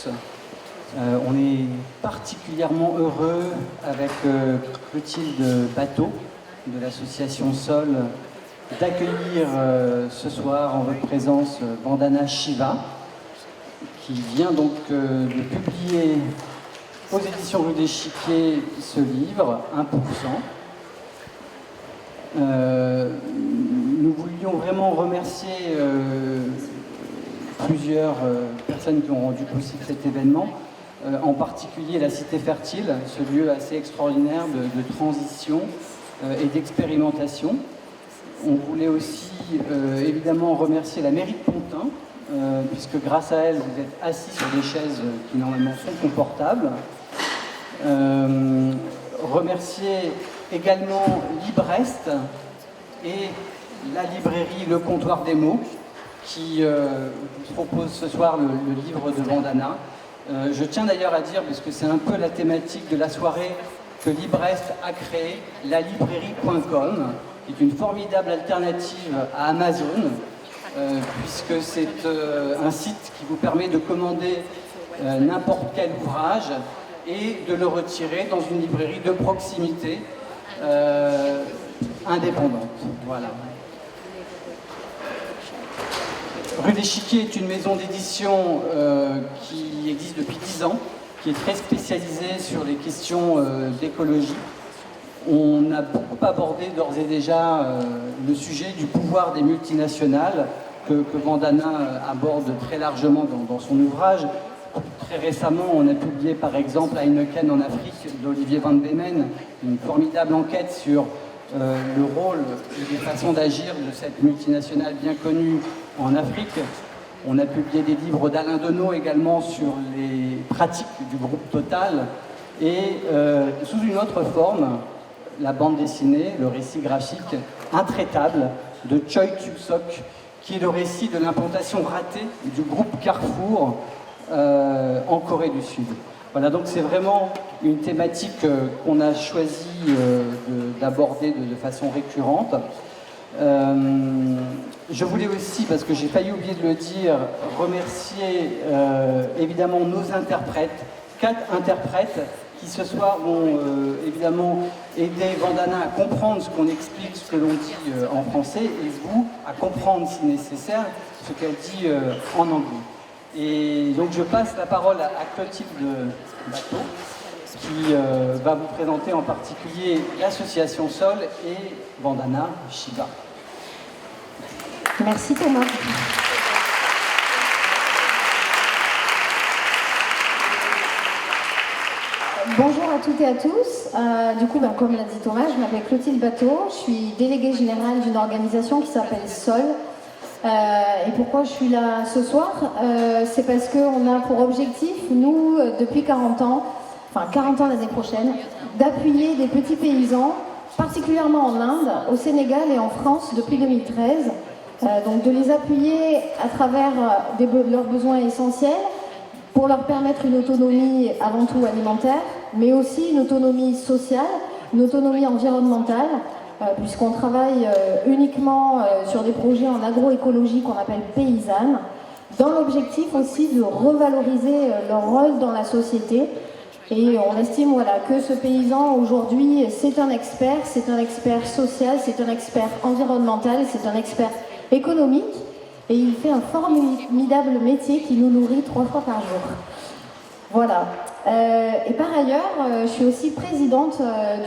tous. On est particulièrement heureux avec Clotilde Bateau de l'association Sol d'accueillir ce soir en votre présence Vandana Shiva, qui vient donc de publier aux éditions Rue d'Échiquier ce livre, 1%. Nous voulions vraiment remercier plusieurs personnes qui ont rendu possible cet événement, en particulier la Cité Fertile, ce lieu assez extraordinaire de transition et d'expérimentation. On voulait aussi évidemment remercier la mairie de Pontin, puisque grâce à elle, vous êtes assis sur des chaises qui normalement sont confortables. Remercier également Librest et la librairie Le Comptoir des Mots qui vous propose ce soir le livre de Vandana. Je tiens d'ailleurs à dire, parce que c'est un peu la thématique de la soirée, que Librest a créé la librairie.com, qui est une formidable alternative à Amazon, puisque c'est un site qui vous permet de commander n'importe quel ouvrage et de le retirer dans une librairie de proximité indépendante. Voilà. Rue d'Échiquier est une maison d'édition qui existe depuis 10 ans, qui est très spécialisée sur les questions d'écologie. On a beaucoup abordé d'ores et déjà le sujet du pouvoir des multinationales que Vandana aborde très largement dans son ouvrage. Très récemment, on a publié par exemple Heineken en Afrique d'Olivier Van Beemen, une formidable enquête sur le rôle et les façons d'agir de cette multinationale bien connue en Afrique. On a publié des livres d'Alain Deneau également sur les pratiques du groupe Total et sous une autre forme, la bande dessinée, le récit graphique Intraitable de Choi Kyu-sok, qui est le récit de l'implantation ratée du groupe Carrefour en Corée du Sud. Voilà, donc c'est vraiment une thématique qu'on a choisi d'aborder de façon récurrente. Je voulais aussi, parce que j'ai failli oublier de le dire, remercier évidemment nos interprètes, 4 interprètes qui ce soir vont évidemment aider Vandana à comprendre ce qu'on explique, ce que l'on dit en français, et vous à comprendre si nécessaire ce qu'elle dit en anglais. Et donc je passe la parole à Clotilde Bateau, qui va vous présenter en particulier l'association Sol et Vandana Shiva. Merci Thomas. Bonjour à toutes et à tous. Du coup, comme l'a dit Thomas, je m'appelle Clotilde Bateau. Je suis déléguée générale d'une organisation qui s'appelle Sol. Et pourquoi je suis là ce soir c'est parce qu'on a pour objectif, nous, depuis 40 ans l'année prochaine, d'appuyer des petits paysans, particulièrement en Inde, au Sénégal et en France depuis 2013. Donc de les appuyer à travers leurs besoins essentiels pour leur permettre une autonomie avant tout alimentaire, mais aussi une autonomie sociale, une autonomie environnementale, puisqu'on travaille uniquement sur des projets en agroécologie qu'on appelle paysannes, dans l'objectif aussi de revaloriser leur rôle dans la société. Et on estime que ce paysan aujourd'hui, c'est un expert social, c'est un expert environnemental, c'est un expert économique, et il fait un formidable métier qui nous nourrit 3 fois par jour. Voilà. Et par ailleurs, je suis aussi présidente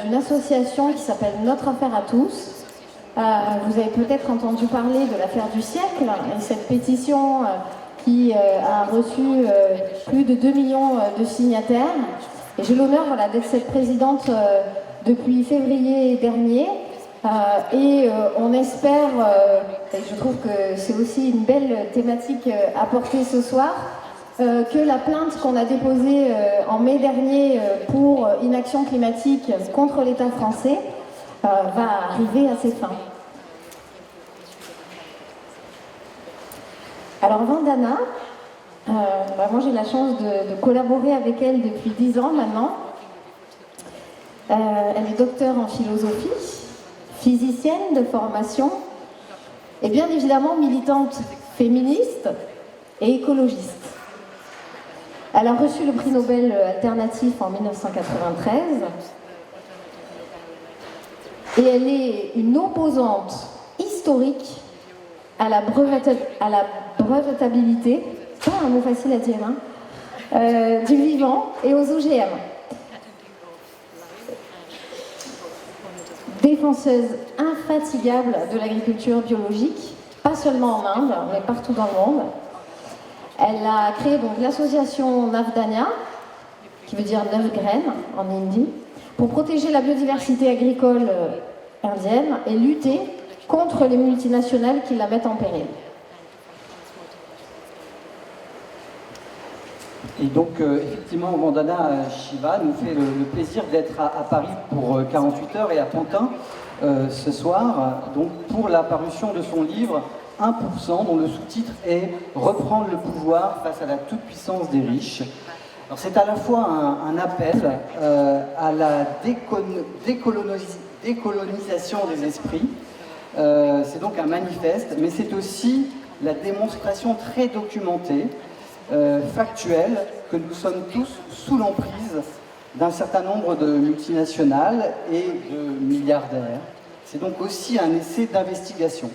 d'une association qui s'appelle Notre Affaire à tous. Vous avez peut-être entendu parler de l'affaire du siècle, et cette pétition qui a reçu plus de 2 millions de signataires. Et j'ai l'honneur d'être cette présidente depuis février dernier. Et on espère, et je trouve que c'est aussi une belle thématique à porter ce soir, que la plainte qu'on a déposée en mai dernier pour inaction climatique contre l'État français va arriver à ses fins. Alors Vandana, moi j'ai la chance de collaborer avec elle depuis 10 ans maintenant. Elle est docteure en philosophie, physicienne de formation et bien évidemment militante féministe et écologiste. Elle a reçu le prix Nobel alternatif en 1993 et elle est une opposante historique à la brevetabilité, c'est pas un mot facile à dire, du vivant et aux OGM. Défenseuse infatigable de l'agriculture biologique, pas seulement en Inde, mais partout dans le monde. Elle a créé donc l'association Navdanya, qui veut dire 9 graines en hindi, pour protéger la biodiversité agricole indienne et lutter contre les multinationales qui la mettent en péril. Et donc, effectivement, Vandana Shiva nous fait le plaisir d'être à Paris pour 48 heures et à Pantin ce soir, donc pour la parution de son livre 1%, dont le sous-titre est « Reprendre le pouvoir face à la toute-puissance des riches ». Alors c'est à la fois un appel à la décolonisation des esprits, c'est donc un manifeste, mais c'est aussi la démonstration très documentée, factuelle, que nous sommes tous sous l'emprise d'un certain nombre de multinationales et de milliardaires. C'est donc aussi un essai d'investigation.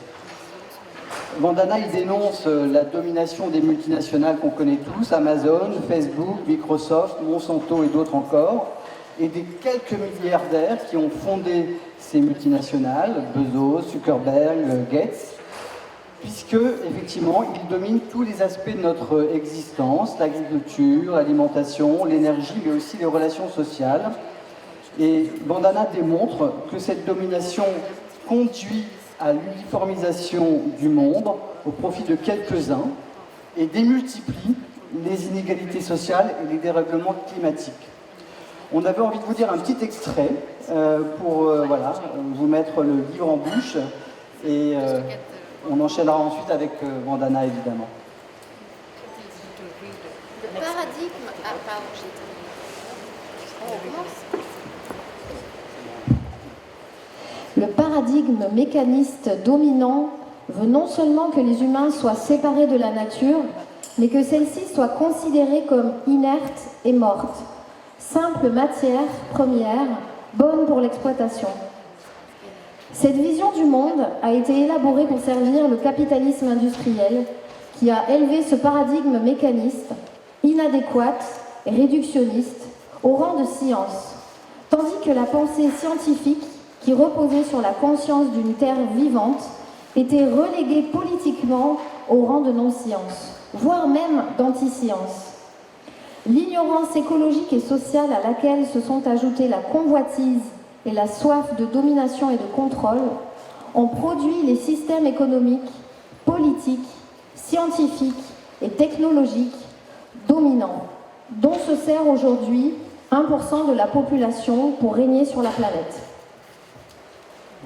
Vandana, il dénonce la domination des multinationales qu'on connaît tous, Amazon, Facebook, Microsoft, Monsanto et d'autres encore, et des quelques milliardaires qui ont fondé ces multinationales, Bezos, Zuckerberg, Gates, puisque, effectivement, ils dominent tous les aspects de notre existence, l'agriculture, l'alimentation, l'énergie, mais aussi les relations sociales. Et Vandana démontre que cette domination conduit à l'uniformisation du monde au profit de quelques-uns et démultiplie les inégalités sociales et les dérèglements climatiques. On avait envie de vous dire un petit extrait pour voilà, vous mettre le livre en bouche et on enchaînera ensuite avec Vandana évidemment. Le paradigme... Ah, pardon, j'ai été... On recommence. Le paradigme mécaniste dominant veut non seulement que les humains soient séparés de la nature, mais que celle-ci soit considérée comme inerte et morte, simple matière première, bonne pour l'exploitation. Cette vision du monde a été élaborée pour servir le capitalisme industriel qui a élevé ce paradigme mécaniste, inadéquat et réductionniste, au rang de science, tandis que la pensée scientifique qui reposait sur la conscience d'une terre vivante, était reléguée politiquement au rang de non-science, voire même d'anti-science. L'ignorance écologique et sociale à laquelle se sont ajoutées la convoitise et la soif de domination et de contrôle ont produit les systèmes économiques, politiques, scientifiques et technologiques dominants, dont se sert aujourd'hui 1% de la population pour régner sur la planète.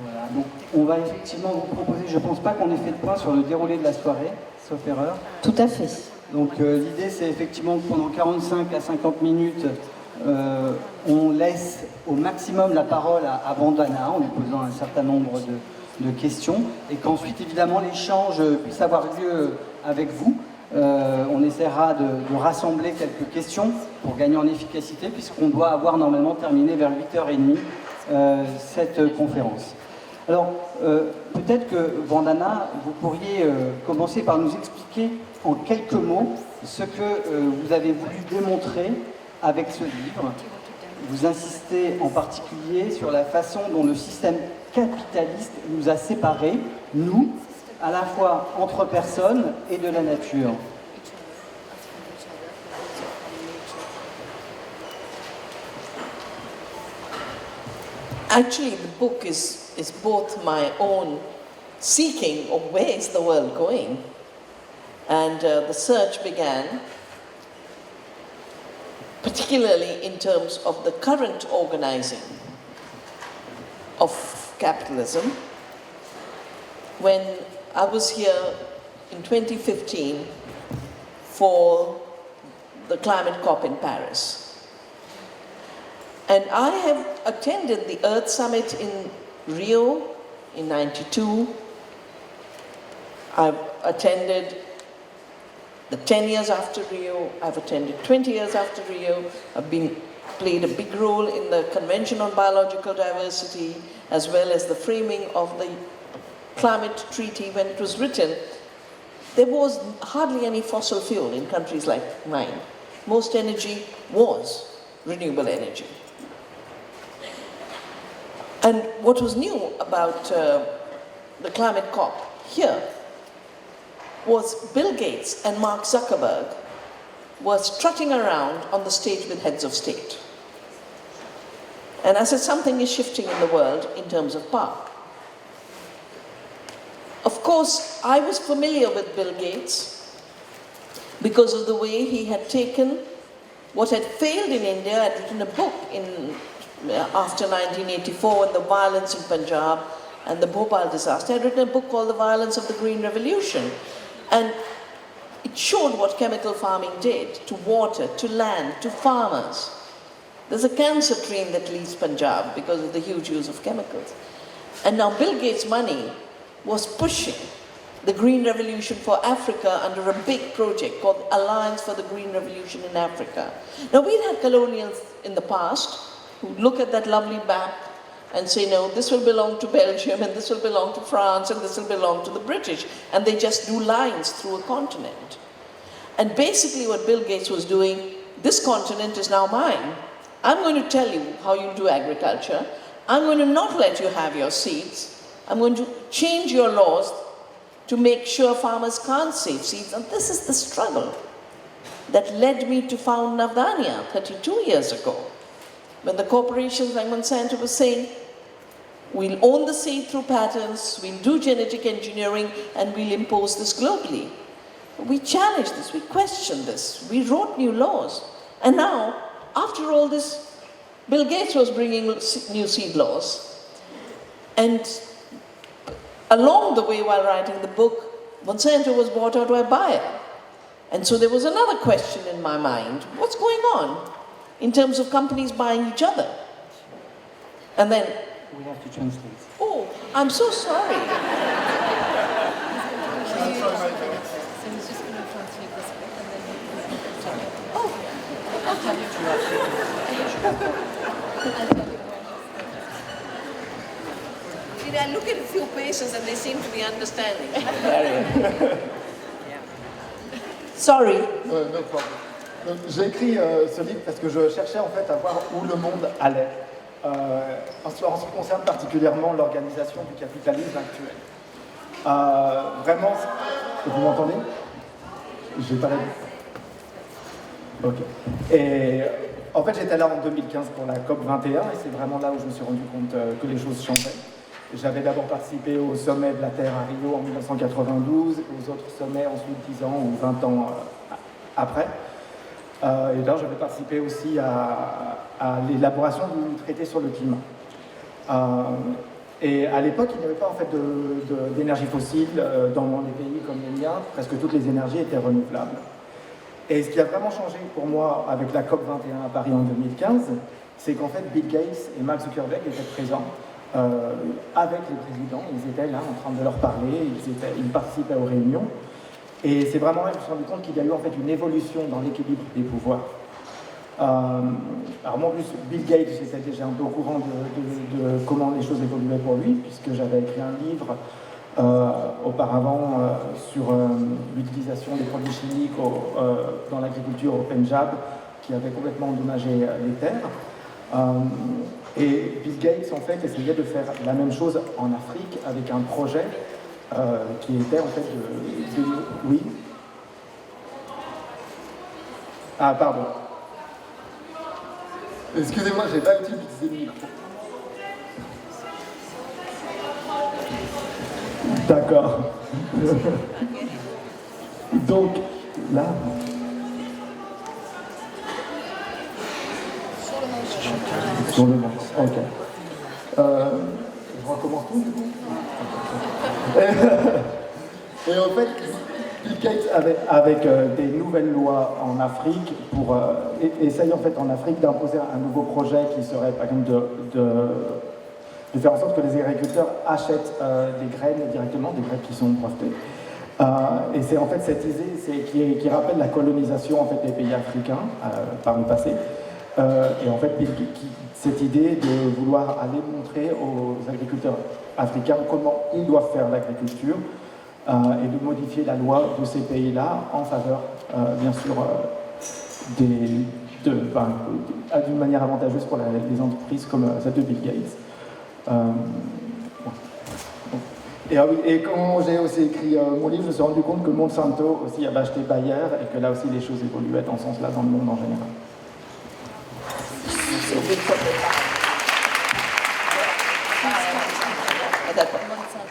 Voilà, donc on va effectivement vous proposer, je ne pense pas qu'on ait fait le point sur le déroulé de la soirée, sauf erreur. Tout à fait. Donc l'idée c'est effectivement que pendant 45 à 50 minutes, on laisse au maximum la parole à Vandana en lui posant un certain nombre de questions et qu'ensuite évidemment l'échange puisse avoir lieu avec vous. On essaiera de rassembler quelques questions pour gagner en efficacité puisqu'on doit avoir normalement terminé vers 8h30 cette conférence. Alors, peut-être que Vandana, vous pourriez commencer par nous expliquer en quelques mots ce que vous avez voulu démontrer avec ce livre. Vous insistez en particulier sur la façon dont le système capitaliste nous a séparés, nous, à la fois entre personnes et de la nature. Actually, the book is both my own seeking of where is the world going. And the search began, particularly in terms of the current organizing of capitalism. When I was here in 2015 for the climate COP in Paris. And I have attended the Earth Summit in Rio in '92. I've attended The 10 years after Rio, I've attended 20 years after Rio. I've played a big role in the Convention on Biological Diversity, as well as the framing of the climate treaty when it was written. There was hardly any fossil fuel in countries like mine. Most energy was renewable energy. And what was new about the climate COP here was Bill Gates and Mark Zuckerberg were strutting around on the stage with heads of state. And I said, something is shifting in the world in terms of power. Of course, I was familiar with Bill Gates because of the way he had taken what had failed in India. I had written a book after 1984 and the violence in Punjab and the Bhopal disaster. I had written a book called The Violence of the Green Revolution. And it showed what chemical farming did to water, to land, to farmers. There's a cancer train that leaves Punjab because of the huge use of chemicals. And now Bill Gates' money was pushing the Green Revolution for Africa under a big project called the Alliance for the Green Revolution in Africa. Now we'd had colonials in the past who look at that lovely map and say, no, this will belong to Belgium, and this will belong to France, and this will belong to the British. And they just do lines through a continent. And basically what Bill Gates was doing, this continent is now mine. I'm going to tell you how you do agriculture. I'm going to not let you have your seeds. I'm going to change your laws to make sure farmers can't save seeds. And this is the struggle that led me to found Navdanya 32 years ago, when the corporations like Monsanto was saying, we'll own the seed through patents, we'll do genetic engineering, and we'll impose this globally. We challenged this, we questioned this, we wrote new laws. And now, after all this, Bill Gates was bringing new seed laws. And along the way, while writing the book, Monsanto was bought out by Bayer. And so there was another question in my mind, what's going on in terms of companies buying each other? And then, We have to translate. oh, I'm so sorry. So he's just going to translate this book and then he'll tell you. Oh, I'll tell you. I'll tell you. See, I look at a few patients and they seem to be understanding. Sorry. No problem. Donc, j'ai écrit ce livre parce que je cherchais en fait à voir où le monde allait, en ce qui concerne particulièrement l'organisation du capitalisme actuel. Vraiment, vous m'entendez? J'ai pas la... Ok. Et en fait, j'étais là en 2015 pour la COP 21 et c'est vraiment là où je me suis rendu compte que les choses changeaient. J'avais d'abord participé au sommet de la Terre à Rio en 1992, aux autres sommets ensuite 10 ans ou 20 ans après. Et là, j'avais participé aussi à l'élaboration du traité sur le climat. Et à l'époque, il n'y avait pas en fait d'énergie fossile dans les pays comme les miens. Presque toutes les énergies étaient renouvelables. Et ce qui a vraiment changé pour moi avec la COP 21 à Paris en 2015, c'est qu'en fait, Bill Gates et Mark Zuckerberg étaient présents avec les présidents. Ils étaient là en train de leur parler, ils participaient aux réunions. Et c'est vraiment là que je me suis rendu compte qu'il y a eu en fait une évolution dans l'équilibre des pouvoirs. Alors moi, en plus, Bill Gates, j'étais déjà un peu au courant de comment les choses évoluaient pour lui, puisque j'avais écrit un livre auparavant sur l'utilisation des produits chimiques dans l'agriculture au Pendjab, qui avait complètement endommagé les terres. Et Bill Gates, en fait, essayait de faire la même chose en Afrique avec un projet qui était en fait oui. Ah, pardon. Excusez-moi, j'ai pas utilisé le micro. D'accord. Donc, là... Sur le manche. Ok. Je recommence tout, du coup. Et en fait, Bill Gates, avec des nouvelles lois en Afrique, pour essayer en fait en Afrique d'imposer un nouveau projet qui serait, par exemple, de faire en sorte que les agriculteurs achètent des graines directement, des graines qui sont brevetées. Et c'est en fait cette idée qui rappelle la colonisation en fait, des pays africains par le passé. Et en fait, cette idée de vouloir aller montrer aux agriculteurs africains comment ils doivent faire l'agriculture et de modifier la loi de ces pays-là en faveur, bien sûr, d'une manière avantageuse pour les entreprises comme celle de Bill Gates. Et quand j'ai aussi écrit mon livre, je me suis rendu compte que Monsanto aussi avait acheté Bayer et que là aussi les choses évoluaient dans ce sens-là dans le monde en général.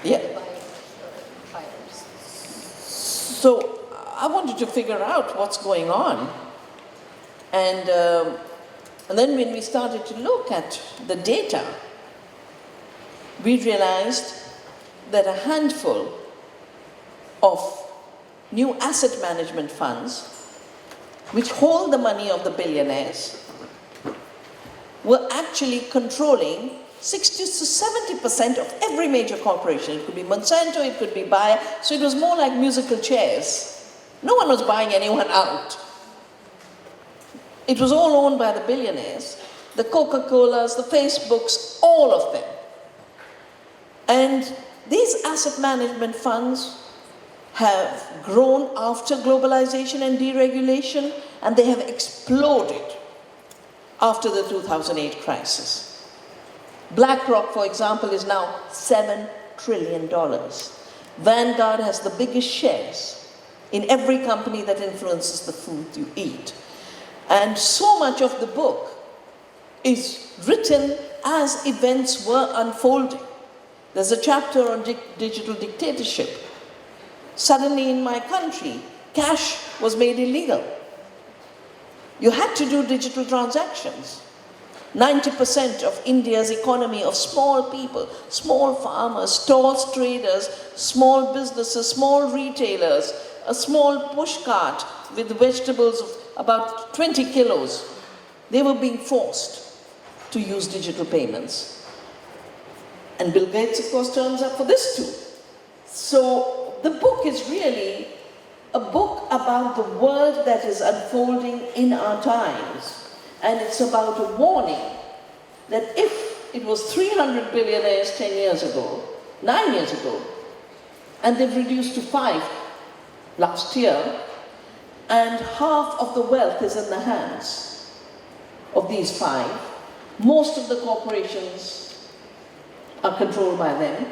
Yeah. So I wanted to figure out what's going on. And then when we started to look at the data, we realized that a handful of new asset management funds, which hold the money of the billionaires, were actually controlling 60 to 70% of every major corporation. It could be Monsanto, it could be Bayer, so it was more like musical chairs. No one was buying anyone out. It was all owned by the billionaires, the Coca-Colas, the Facebooks, all of them. And these asset management funds have grown after globalization and deregulation, and they have exploded after the 2008 crisis. BlackRock, for example, is now $7 trillion. Vanguard has the biggest shares in every company that influences the food you eat. And so much of the book is written as events were unfolding. There's a chapter on digital dictatorship. Suddenly in my country, cash was made illegal. You had to do digital transactions. 90% of India's economy of small people, small farmers, stores traders, small businesses, small retailers, a small push cart with vegetables of about 20 kilos, they were being forced to use digital payments. And Bill Gates, of course, turns up for this too. So the book is really a book about the world that is unfolding in our times. And it's about a warning that if it was 300 billionaires 10 years ago, 9 years ago, and they've reduced to 5 last year, and half of the wealth is in the hands of these 5, most of the corporations are controlled by them.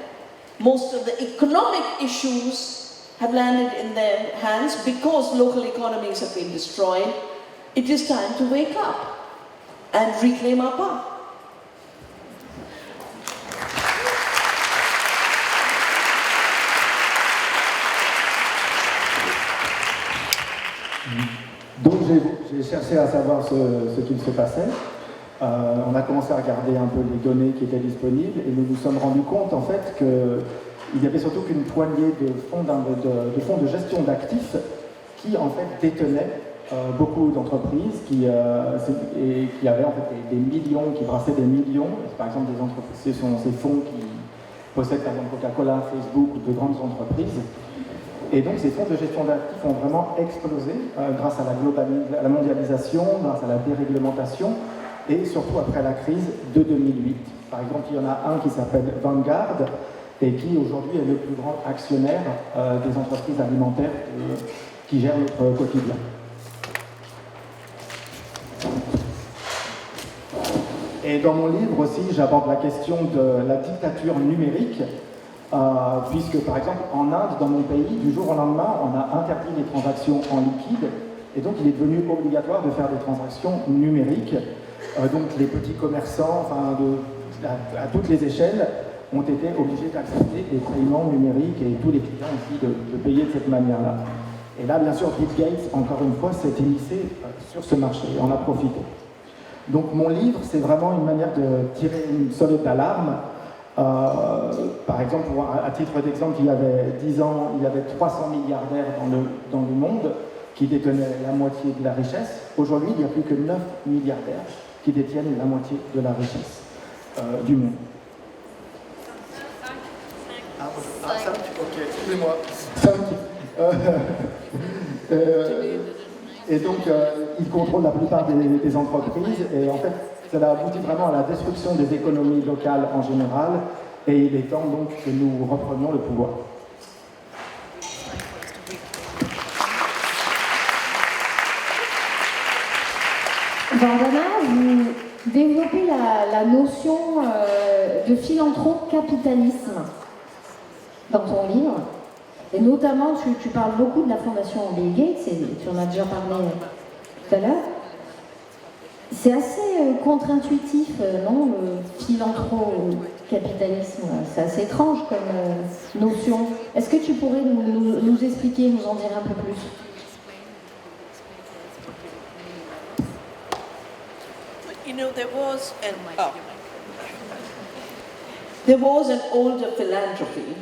Most of the economic issues have landed in their hands because local economies have been destroyed. It is time to wake up and reclaim our power. Donc j'ai cherché à savoir ce qu'il se passait. On a commencé à regarder un peu les données qui étaient disponibles et nous nous sommes rendus compte en fait qu'il y avait surtout qu'une poignée de fonds de gestion d'actifs qui en fait détenaient beaucoup d'entreprises qui avaient en fait des millions, qui brassaient des millions. Par exemple, des entreprises, ce sont ces fonds qui possèdent par exemple Coca-Cola, Facebook ou de grandes entreprises. Et donc ces fonds de gestion d'actifs ont vraiment explosé grâce à la mondialisation, grâce à la déréglementation et surtout après la crise de 2008. Par exemple, il y en a un qui s'appelle Vanguard et qui aujourd'hui est le plus grand actionnaire des entreprises alimentaires qui gèrent notre quotidien. Et dans mon livre aussi, j'aborde la question de la dictature numérique, puisque par exemple en Inde, dans mon pays, du jour au lendemain, on a interdit les transactions en liquide, et donc il est devenu obligatoire de faire des transactions numériques. Donc les petits commerçants, à toutes les échelles, ont été obligés d'accepter les paiements numériques et tous les clients aussi de payer de cette manière-là. Et là, bien sûr, Bill Gates, encore une fois, s'est immiscé sur ce marché et en a profité. Donc mon livre, c'est vraiment une manière de tirer une sonnette d'alarme. Par exemple, à titre d'exemple, il y avait 10 ans, il y avait 300 milliardaires dans le monde qui détenaient la moitié de la richesse. Aujourd'hui, il n'y a plus que 9 milliardaires qui détiennent la moitié de la richesse du monde. Ok, excusez-moi. Et donc, il contrôle la plupart des entreprises, et en fait, cela aboutit vraiment à la destruction des économies locales en général, et il est temps donc que nous reprenions le pouvoir. Vandana, vous développez la notion de philanthrope-capitalisme dans ton livre. Et notamment, tu parles beaucoup de la fondation Bill Gates, et tu en as déjà parlé tout à l'heure. C'est assez contre-intuitif, non, le philanthrope-capitalisme. C'est assez étrange comme notion. Est-ce que tu pourrais nous expliquer, nous en dire un peu plus? You know, there was an older philanthropy.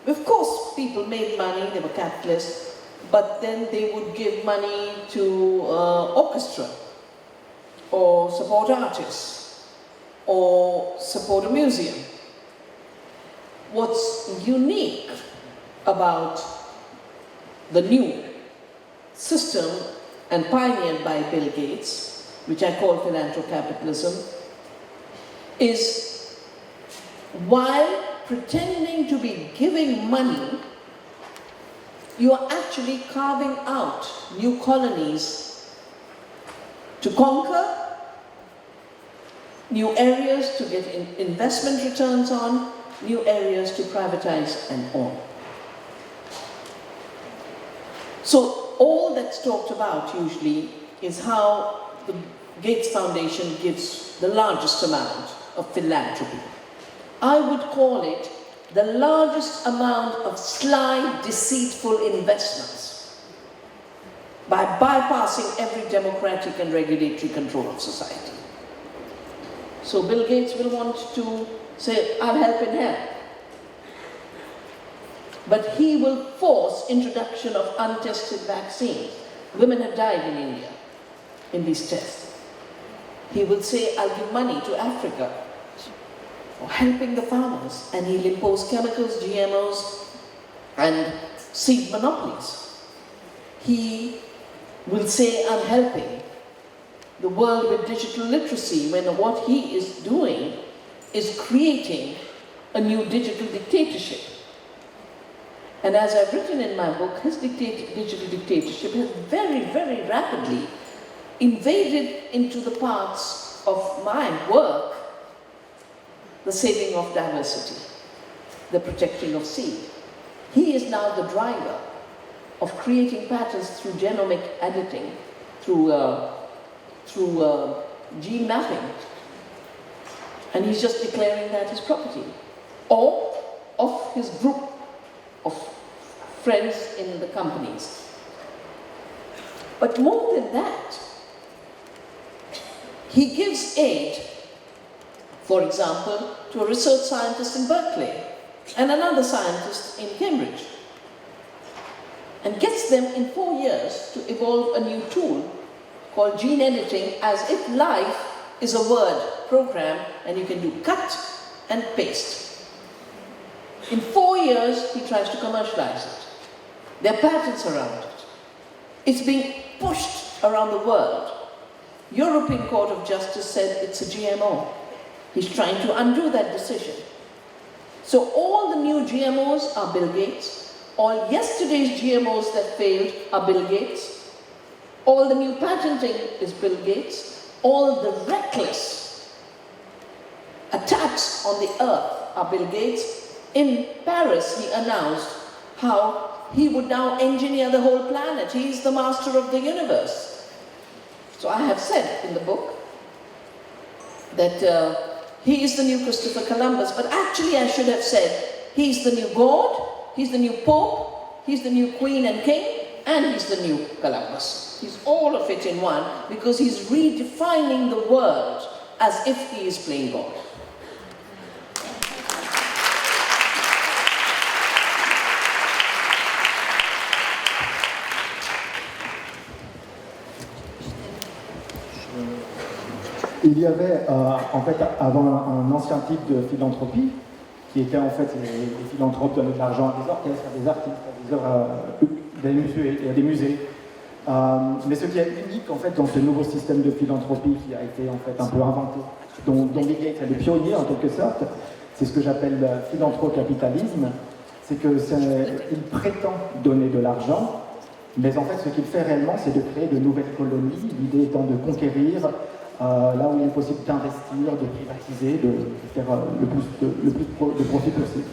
Of course, people made money, they were capitalists, but then they would give money to orchestra, or support artists, or support a museum. What's unique about the new system and pioneered by Bill Gates, which I call philanthrocapitalism, is while pretending to be giving money, you are actually carving out new colonies to conquer, new areas to get investment returns on, new areas to privatize and own. So all that's talked about usually is how the Gates Foundation gives the largest amount of philanthropy. I would call it the largest amount of sly, deceitful investments by bypassing every democratic and regulatory control of society. So Bill Gates will want to say, I'll help in health. But he will force introduction of untested vaccines. Women have died in India in these tests. He will say, I'll give money to Africa for helping the farmers, and he'll impose chemicals, GMOs, and seed monopolies. He will say, I'm helping the world with digital literacy, when what he is doing is creating a new digital dictatorship. And as I've written in my book, his digital dictatorship has very, very rapidly invaded into the parts of my work, the saving of diversity, the protecting of seed. He is now the driver of creating patterns through genomic editing, through gene mapping. And he's just declaring that his property, or of his group of friends in the companies. But more than that, he gives aid, for example, to a research scientist in Berkeley and another scientist in Cambridge, and gets them in 4 years to evolve a new tool called gene editing, as if life is a word program and you can do cut and paste. In 4 years, he tries to commercialize it. There are patents around it. It's being pushed around the world. European Court of Justice said it's a GMO. He's trying to undo that decision. So all the new GMOs are Bill Gates. All yesterday's GMOs that failed are Bill Gates. All the new patenting is Bill Gates. All the reckless attacks on the earth are Bill Gates. In Paris, he announced how he would now engineer the whole planet. He is the master of the universe. So I have said in the book that he is the new Christopher Columbus, but actually I should have said he's the new God, he's the new Pope, he's the new Queen and King, and he's the new Columbus. He's all of it in one, because he's redefining the world as if he is playing God. Il y avait en fait avant un ancien type de philanthropie qui était en fait les philanthropes donnaient de l'argent à des orchestres, à des artistes, à des œuvres il y a des musées. Mais ce qui est unique en fait dans ce nouveau système de philanthropie qui a été en fait un peu inventé, dont Bill Gates est le pionnier en quelque sorte, c'est ce que j'appelle le philanthrocapitalisme. C'est qu'il prétend donner de l'argent, mais en fait ce qu'il fait réellement c'est de créer de nouvelles colonies, l'idée étant de conquérir là où il est possible d'investir, de privatiser, de faire le plus de profit possible.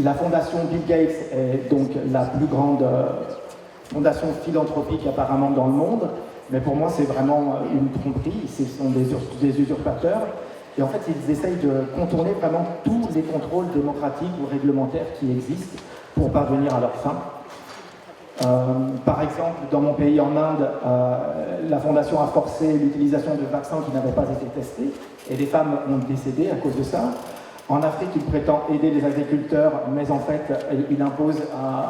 La fondation Bill Gates est donc la plus grande fondation philanthropique apparemment dans le monde, mais pour moi c'est vraiment une tromperie, ce sont des usurpateurs, et en fait ils essayent de contourner vraiment tous les contrôles démocratiques ou réglementaires qui existent pour parvenir à leur fin. Par exemple, dans mon pays, en Inde, la fondation a forcé l'utilisation de vaccins qui n'avaient pas été testés, et des femmes ont décédé à cause de ça. En Afrique, il prétend aider les agriculteurs, mais en fait, il impose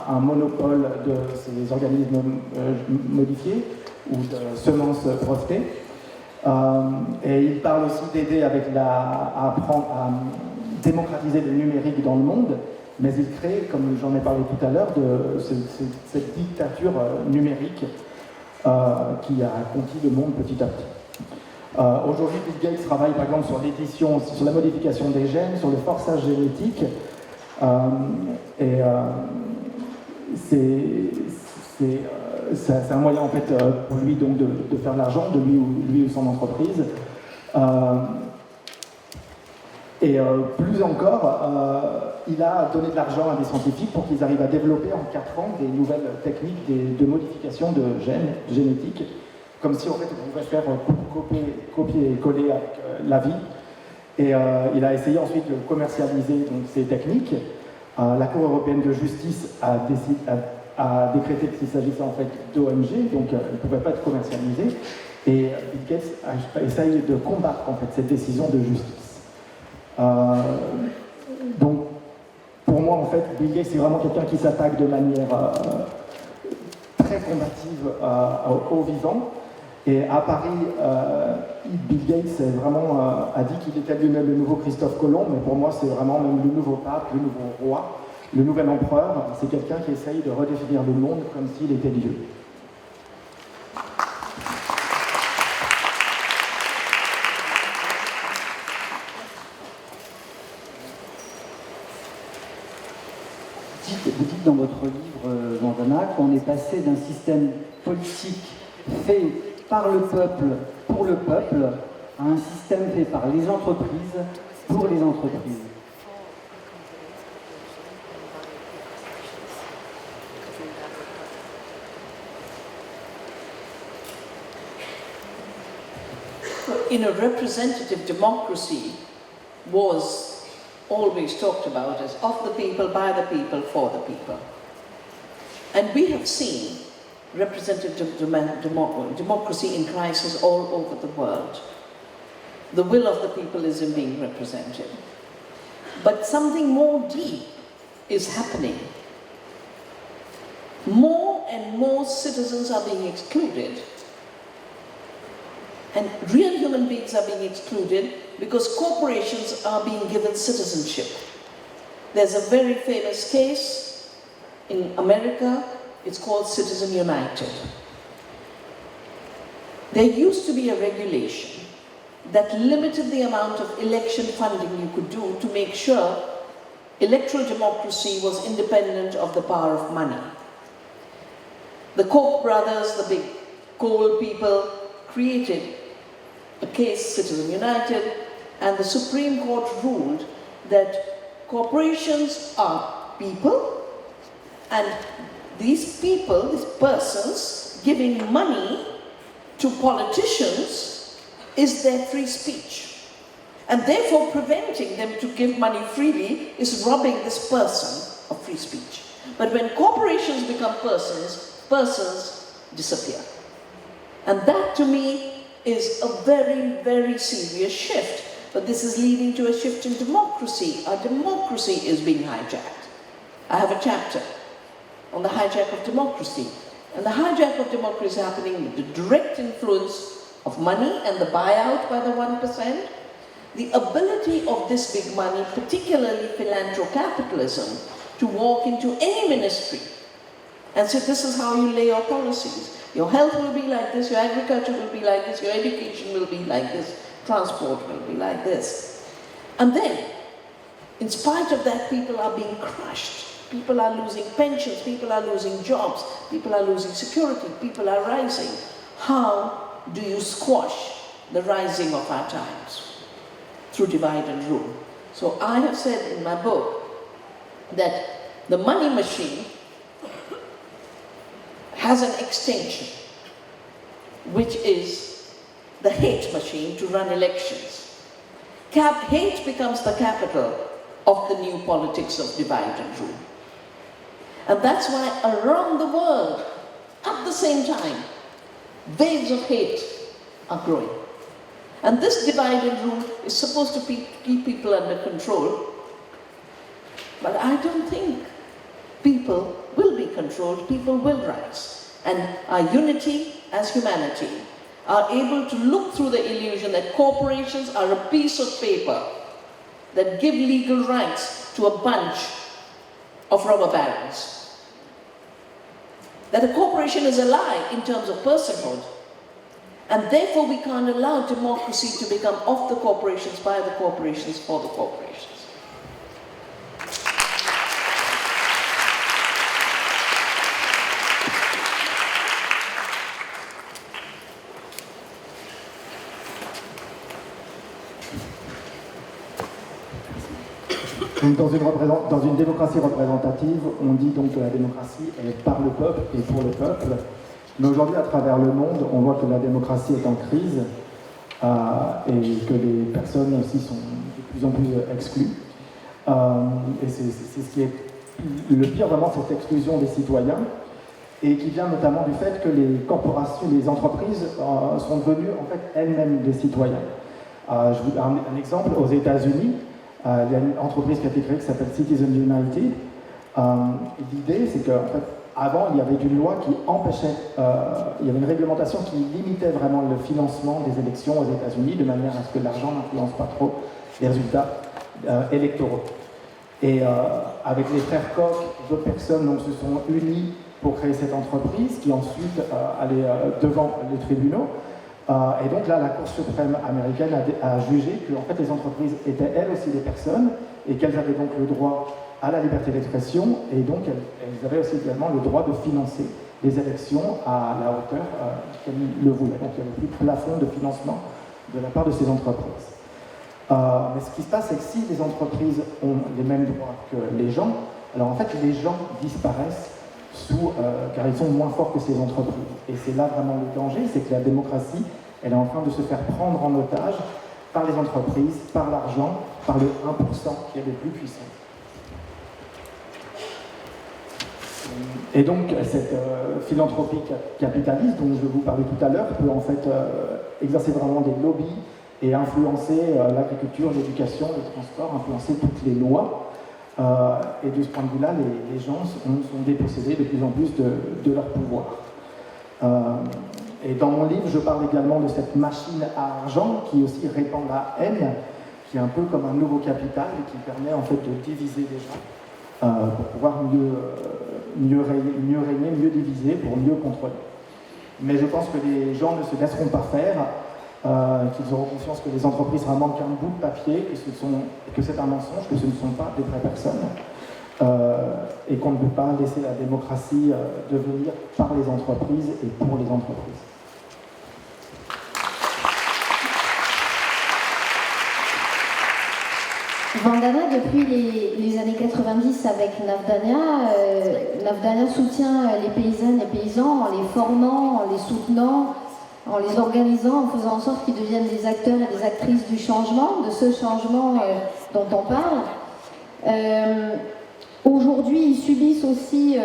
un monopole de ces organismes modifiés ou de semences brevetées. Et il parle aussi d'aider à démocratiser le numérique dans le monde, mais il crée, comme j'en ai parlé tout à l'heure, cette dictature numérique qui a conquis le monde petit à petit. Aujourd'hui, Bill Gates travaille par exemple sur l'édition, sur la modification des gènes, sur le forçage génétique, c'est un moyen en fait pour lui donc de faire de l'argent, de lui ou son entreprise. Plus encore, il a donné de l'argent à des scientifiques pour qu'ils arrivent à développer en 4 ans des nouvelles techniques de modification de gènes génétiques, comme si en fait on pouvait faire copier et coller avec la vie. Et il a essayé ensuite de commercialiser donc, ces techniques. La Cour européenne de justice a décrété qu'il s'agissait en fait d'OMG, donc il ne pouvait pas être commercialisé. Et Bill Gates essaye de combattre en fait cette décision de justice. Donc, pour moi, en fait, Bill Gates, c'est vraiment quelqu'un qui s'attaque de manière très combative aux vivants. Et à Paris, Bill Gates a dit qu'il était lui-même le nouveau Christophe Colomb, mais pour moi, c'est vraiment même le nouveau pape, le nouveau roi, le nouvel empereur. C'est quelqu'un qui essaye de redéfinir le monde comme s'il était Dieu. Vous dites dans votre livre, Vandana, qu'on est passé d'un système politique fait par le peuple, pour le peuple, à un système fait par les entreprises, pour les entreprises. In a representative democracy was always talked about as of the people, by the people, for the people. And we have seen representative democracy in crisis all over the world. The will of the people isn't being represented. But something more deep is happening. More and more citizens are being excluded. And real human beings are being excluded because corporations are being given citizenship. There's a very famous case in America, it's called Citizen United. There used to be a regulation that limited the amount of election funding you could do to make sure electoral democracy was independent of the power of money. The Koch brothers, the big coal people, created a case, Citizen United, and the Supreme Court ruled that corporations are people, and these people, these persons, giving money to politicians is their free speech. And therefore preventing them to give money freely is robbing this person of free speech. But when corporations become persons, persons disappear. And that to me is a very, very serious shift. But this is leading to a shift in democracy. Our democracy is being hijacked. I have a chapter on the hijack of democracy. And the hijack of democracy is happening with the direct influence of money and the buyout by the 1%. The ability of this big money, particularly philanthrocapitalism, to walk into any ministry and say, this is how you lay your policies. Your health will be like this, your agriculture will be like this, your education will be like this, transport will be like this. And then, in spite of that, people are being crushed. People are losing pensions, people are losing jobs, people are losing security, people are rising. How do you squash the rising of our times? Through divide and rule. So I have said in my book that the money machine has an extension, which is the hate machine to run elections. Hate becomes the capital of the new politics of divide and rule. And that's why around the world, at the same time, waves of hate are growing. And this divide and rule is supposed to keep people under control. But I don't think people will be controlled, people will rise. And our unity as humanity are able to look through the illusion that corporations are a piece of paper that give legal rights to a bunch of robber barons. That a corporation is a lie in terms of personhood, and therefore we can't allow democracy to become of the corporations, by the corporations, for the corporations. Donc dans une démocratie représentative, on dit donc que la démocratie est par le peuple et pour le peuple. Mais aujourd'hui, à travers le monde, on voit que la démocratie est en crise et que les personnes aussi sont de plus en plus exclues. Et c'est ce qui est le pire, vraiment, cette exclusion des citoyens, et qui vient notamment du fait que les corporations, les entreprises sont devenues en fait elles-mêmes des citoyens. Je vous donne un exemple. Aux États-Unis, il y a une entreprise qui a été créée qui s'appelle Citizen United. L'idée, c'est qu'en fait, avant, il y avait une loi qui empêchait, il y avait une réglementation qui limitait vraiment le financement des élections aux États-Unis de manière à ce que l'argent n'influence pas trop les résultats électoraux. Et avec les frères Koch, d'autres personnes donc, se sont unies pour créer cette entreprise qui ensuite allait devant les tribunaux. Et donc là, la Cour suprême américaine a jugé que en fait, les entreprises étaient elles aussi des personnes et qu'elles avaient donc le droit à la liberté d'expression, et donc elles avaient aussi également le droit de financer les élections à la hauteur qu'elles le voulaient. Donc il n'y avait plus de plafond de financement de la part de ces entreprises. Mais ce qui se passe, c'est que si les entreprises ont les mêmes droits que les gens, alors en fait les gens disparaissent car ils sont moins forts que ces entreprises. Et c'est là vraiment le danger, c'est que la démocratie, elle est en train de se faire prendre en otage par les entreprises, par l'argent, par le 1% qui est le plus puissant. Et donc, cette philanthropie capitaliste dont je vous parlais tout à l'heure peut en fait exercer vraiment des lobbies et influencer l'agriculture, l'éducation, le transport, influencer toutes les lois. Et de ce point de vue-là, les gens sont dépossédés de plus en plus de leur pouvoir. Et dans mon livre, je parle également de cette machine à argent qui aussi répand la haine, qui est un peu comme un nouveau capital et qui permet en fait de diviser les gens. Pour pouvoir mieux régner, mieux diviser, pour mieux contrôler. Mais je pense que les gens ne se laisseront pas faire, qu'ils auront conscience que les entreprises ramènent qu'un bout de papier, que c'est un mensonge, que ce ne sont pas des vraies personnes, et qu'on ne peut pas laisser la démocratie devenir par les entreprises et pour les entreprises. Vandana, depuis les années 90 avec Navdanya soutient les paysannes et paysans en les formant, en les soutenant, en les organisant, en faisant en sorte qu'ils deviennent des acteurs et des actrices du changement, de ce changement dont on parle. Aujourd'hui, ils subissent aussi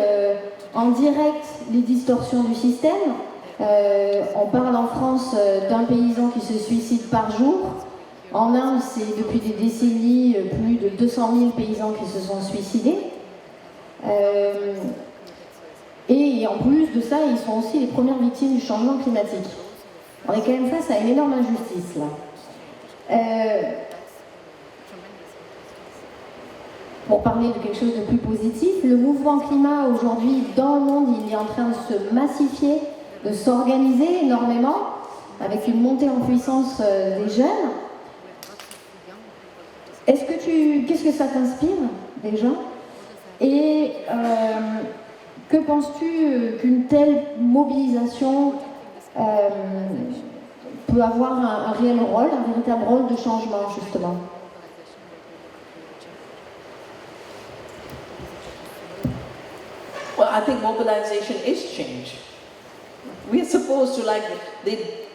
en direct les distorsions du système. On parle en France d'un paysan qui se suicide par jour. En Inde, c'est depuis des décennies plus de 200 000 paysans qui se sont suicidés. Et en plus de ça, ils sont aussi les premières victimes du changement climatique. On est quand même face à une énorme injustice, là. pour parler de quelque chose de plus positif, le mouvement climat aujourd'hui dans le monde, il est en train de se massifier, de s'organiser énormément, avec une montée en puissance des jeunes. Qu'est-ce que ça t'inspire déjà? Et que penses-tu qu'une telle mobilisation peut avoir un réel rôle, un véritable rôle de changement justement? Well, I think mobilization is change. We are supposed to, like, they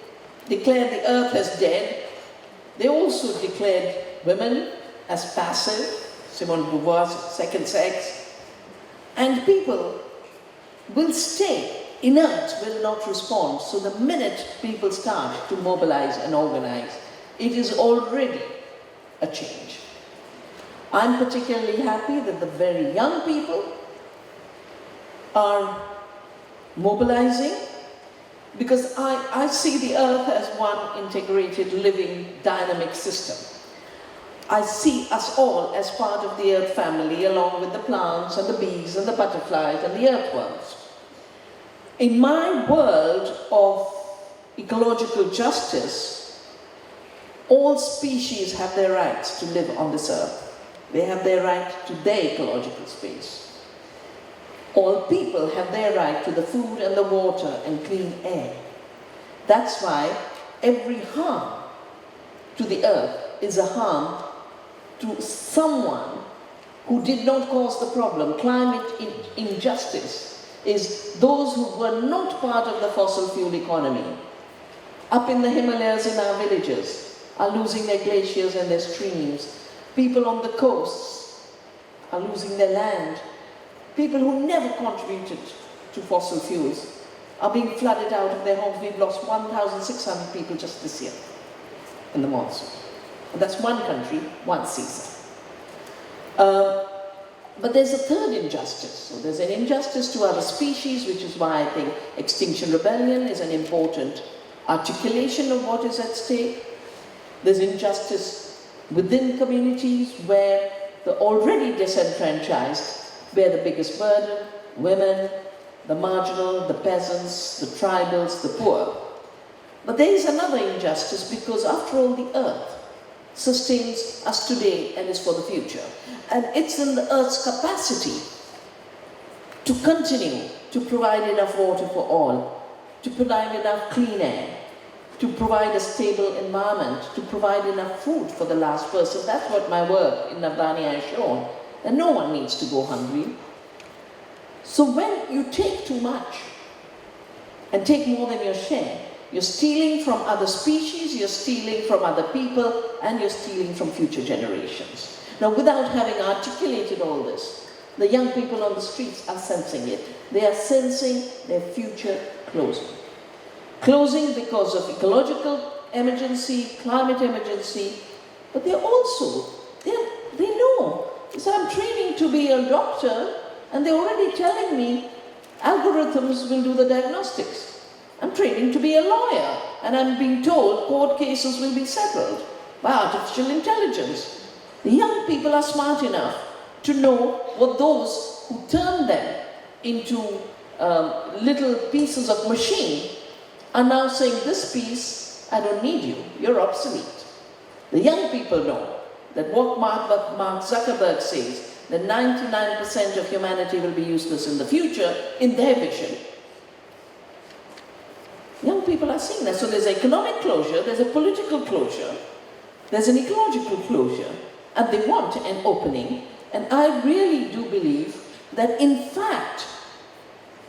declared the earth as dead. They also declared women as passive, Simone de Beauvoir's second sex. And people will stay inert, will not respond. So the minute people start to mobilize and organize, it is already a change. I'm particularly happy that the very young people are mobilizing, because I see the earth as one integrated, living, dynamic system. I see us all as part of the earth family, along with the plants and the bees and the butterflies and the earthworms. In my world of ecological justice, all species have their rights to live on this earth. They have their right to their ecological space. All people have their right to the food and the water and clean air. That's why every harm to the earth is a harm to someone who did not cause the problem. Climate injustice is those who were not part of the fossil fuel economy. Up in the Himalayas in our villages are losing their glaciers and their streams. People on the coasts are losing their land. People who never contributed to fossil fuels are being flooded out of their homes. We've lost 1,600 people just this year in the monsoon. And that's one country, one season. But there's a third injustice. So there's an injustice to other species, which is why I think Extinction Rebellion is an important articulation of what is at stake. There's injustice within communities where the already disenfranchised bear the biggest burden: women, the marginal, the peasants, the tribals, the poor. But there is another injustice, because after all, the earth sustains us today and is for the future. And it's in the earth's capacity to continue to provide enough water for all, to provide enough clean air, to provide a stable environment, to provide enough food for the last person. That's what my work in Navdani has shown. And no one needs to go hungry. So when you take too much and take more than your share, you're stealing from other species, you're stealing from other people, and you're stealing from future generations. Now, without having articulated all this, the young people on the streets are sensing it. They are sensing their future closing. Closing because of ecological emergency, climate emergency, but they also, they know. So I'm training to be a doctor, and they're already telling me algorithms will do the diagnostics. I'm training to be a lawyer, and I'm being told court cases will be settled by artificial intelligence. The young people are smart enough to know what those who turn them into little pieces of machine are now saying, this piece, I don't need you, you're obsolete. The young people know that what Mark Zuckerberg says, that 99% of humanity will be useless in the future, in their vision. Young people are seeing that. So there's economic closure, there's a political closure, there's an ecological closure, and they want an opening. And I really do believe that, in fact,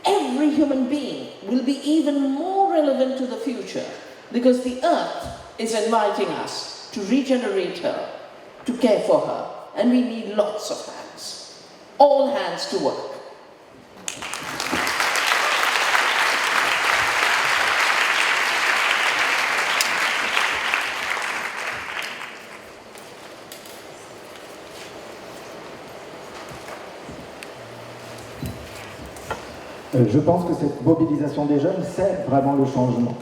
every human being will be even more relevant to the future, because the earth is inviting us to regenerate her, to care for her, and we need lots of hands, all hands to work. Je pense que cette mobilisation des jeunes, c'est vraiment le changement.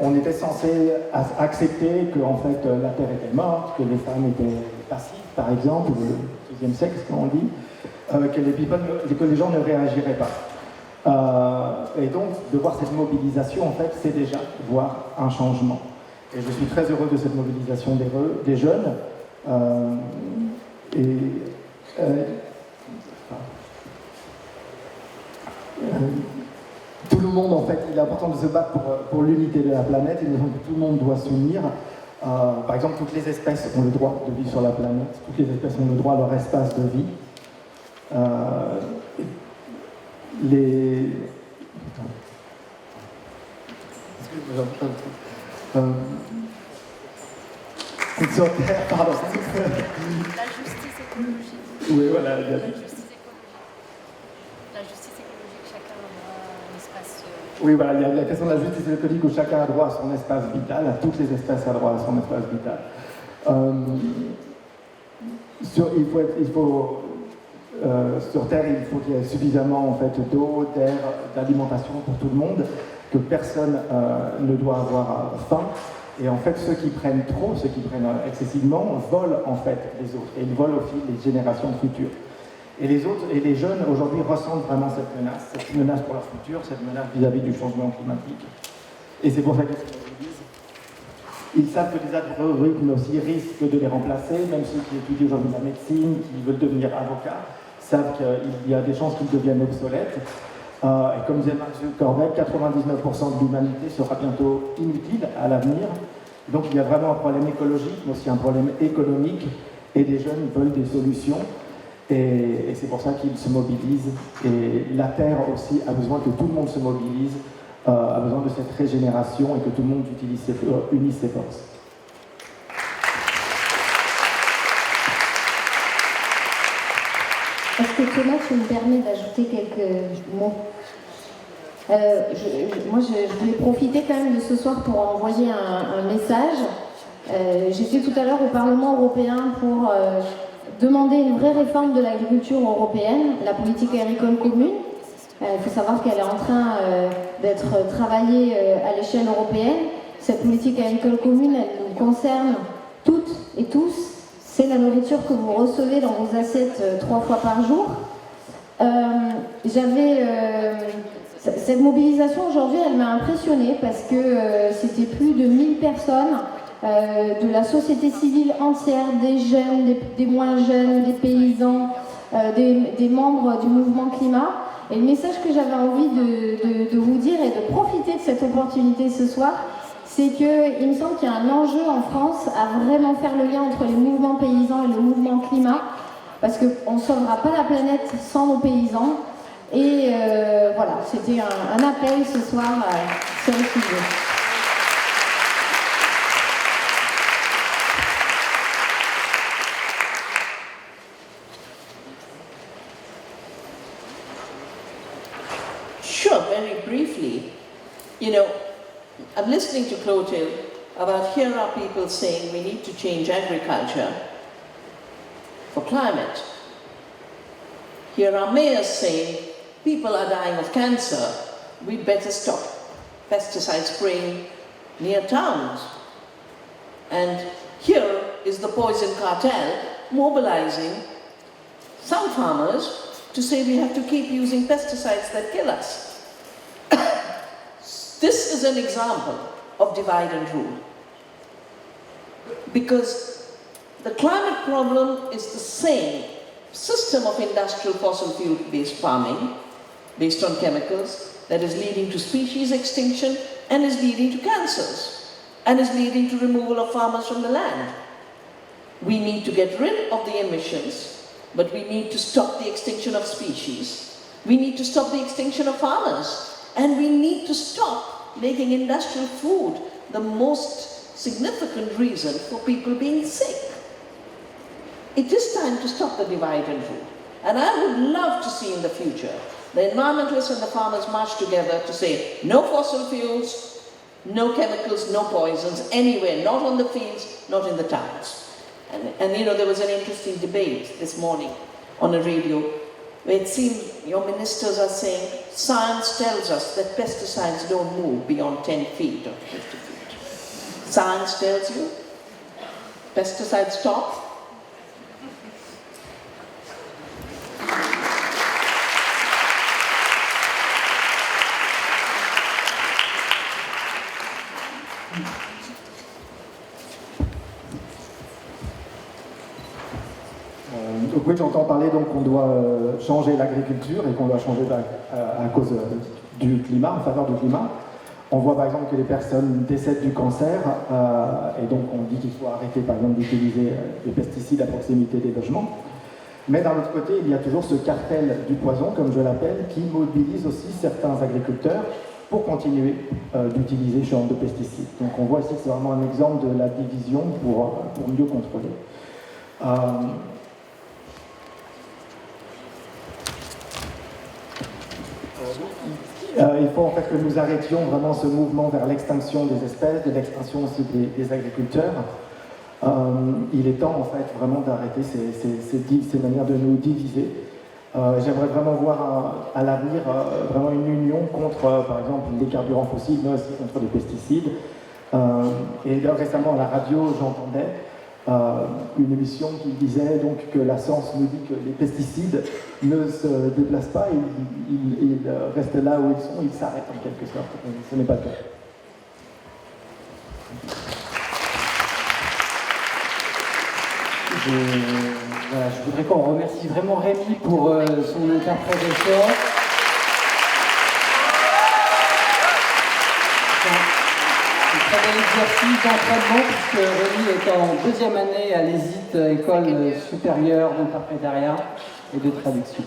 On était censé accepter que en fait, la Terre était morte, que les femmes étaient passif, par exemple, ou le deuxième sexe, comme on dit, que les gens ne réagiraient pas. Et donc, de voir cette mobilisation, en fait, c'est déjà voir un changement. Et je suis très heureux de cette mobilisation des jeunes. Tout le monde, en fait, il est important de se battre pour l'unité de la planète. Il me semble que tout le monde doit s'unir. Par exemple, toutes les espèces ont le droit de vivre sur la planète. Toutes les espèces ont le droit à leur espace de vie. Sur Terre, pardon. La justice écologique. Oui, voilà. La justice écologique, chacun aura un espace. Oui, voilà, il y a la question de la justice écologique où chacun a droit à son espace vital, à toutes les espèces ont droit à son espace vital. Sur Terre, il faut qu'il y ait suffisamment en fait, d'eau, d'air, d'alimentation pour tout le monde, que personne ne doit avoir faim. Et en fait, ceux qui prennent trop, ceux qui prennent excessivement, volent en fait les autres. Et ils volent aussi les générations futures. Et les autres, et les jeunes aujourd'hui ressentent vraiment cette menace pour leur futur, cette menace vis-à-vis du changement climatique. Et c'est pour ça qu'ils se mobilisent. Ils savent que les algorithmes aussi risquent de les remplacer, même ceux qui étudient aujourd'hui la médecine, qui veulent devenir avocats, savent qu'il y a des chances qu'ils deviennent obsolètes. Et comme disait Mark Zuckerberg, 99% de l'humanité sera bientôt inutile à l'avenir. Donc il y a vraiment un problème écologique, mais aussi un problème économique, et les jeunes veulent des solutions. Et c'est pour ça qu'ils se mobilisent. Et la Terre aussi a besoin que tout le monde se mobilise, a besoin de cette régénération et que tout le monde unisse ses forces. Est-ce que Thomas, tu me permets d'ajouter quelques mots? Moi, je voulais profiter quand même de ce soir pour envoyer un message. J'étais tout à l'heure au Parlement européen pour demander une vraie réforme de l'agriculture européenne, la politique agricole commune. Il faut savoir qu'elle est en train d'être travaillée à l'échelle européenne. Cette politique agricole commune, elle nous concerne toutes et tous. C'est la nourriture que vous recevez dans vos assiettes 3 fois par jour. Cette mobilisation aujourd'hui, elle m'a impressionnée parce que c'était plus de 1000 personnes de la société civile entière, des jeunes, des moins jeunes, des paysans, des membres du mouvement climat. Et le message que j'avais envie de vous dire et de profiter de cette opportunité ce soir, c'est qu'il me semble qu'il y a un enjeu en France à vraiment faire le lien entre les mouvements paysans et le mouvement climat, parce qu'on ne sauvera pas la planète sans nos paysans. Et voilà, c'était un appel ce soir sur le sujet. Sure, very briefly. You know, I'm listening to Clotilde about here are people saying we need to change agriculture for climate. Here are mayors saying people are dying of cancer, we'd better stop pesticide spraying near towns. And here is the poison cartel mobilizing some farmers to say we have to keep using pesticides that kill us. This is an example of divide and rule. Because the climate problem is the same system of industrial fossil fuel-based farming, based on chemicals, that is leading to species extinction and is leading to cancers, and is leading to removal of farmers from the land. We need to get rid of the emissions, but we need to stop the extinction of species. We need to stop the extinction of farmers. And we need to stop making industrial food the most significant reason for people being sick. It is time to stop the divide and rule. And I would love to see in the future the environmentalists and the farmers march together to say no fossil fuels, no chemicals, no poisons anywhere, not on the fields, not in the towns. And you know, there was an interesting debate this morning on the radio where it seemed your ministers are saying science tells us that pesticides don't move beyond 10 feet or 50 feet. Science tells you pesticides stop coup, tu entends parler donc qu'on doit changer l'agriculture et qu'on doit changer à cause du climat, en faveur du climat. On voit par exemple que les personnes décèdent du cancer et donc on dit qu'il faut arrêter par exemple d'utiliser des pesticides à proximité des logements. Mais d'un autre côté, il y a toujours ce cartel du poison, comme je l'appelle, qui mobilise aussi certains agriculteurs pour continuer d'utiliser ce genre de pesticides. Donc on voit ici que c'est vraiment un exemple de la division pour mieux contrôler. Il faut en fait que nous arrêtions vraiment ce mouvement vers l'extinction des espèces, de l'extinction aussi des agriculteurs. Il est temps en fait vraiment d'arrêter ces manières de nous diviser. J'aimerais vraiment voir à l'avenir vraiment une union contre par exemple les carburants fossiles, mais aussi contre les pesticides. Et là, récemment à la radio j'entendais une émission qui disait donc que la science nous dit que les pesticides ne se déplacent pas, ils restent là où ils sont, ils s'arrêtent en quelque sorte. Ce n'est pas le cas. Je voudrais qu'on remercie vraiment Rémi pour son interprétation. Un très bel exercice d'entraînement puisque Rémi est en deuxième année à l'ESIT, École supérieure d'interprétariat et de traduction.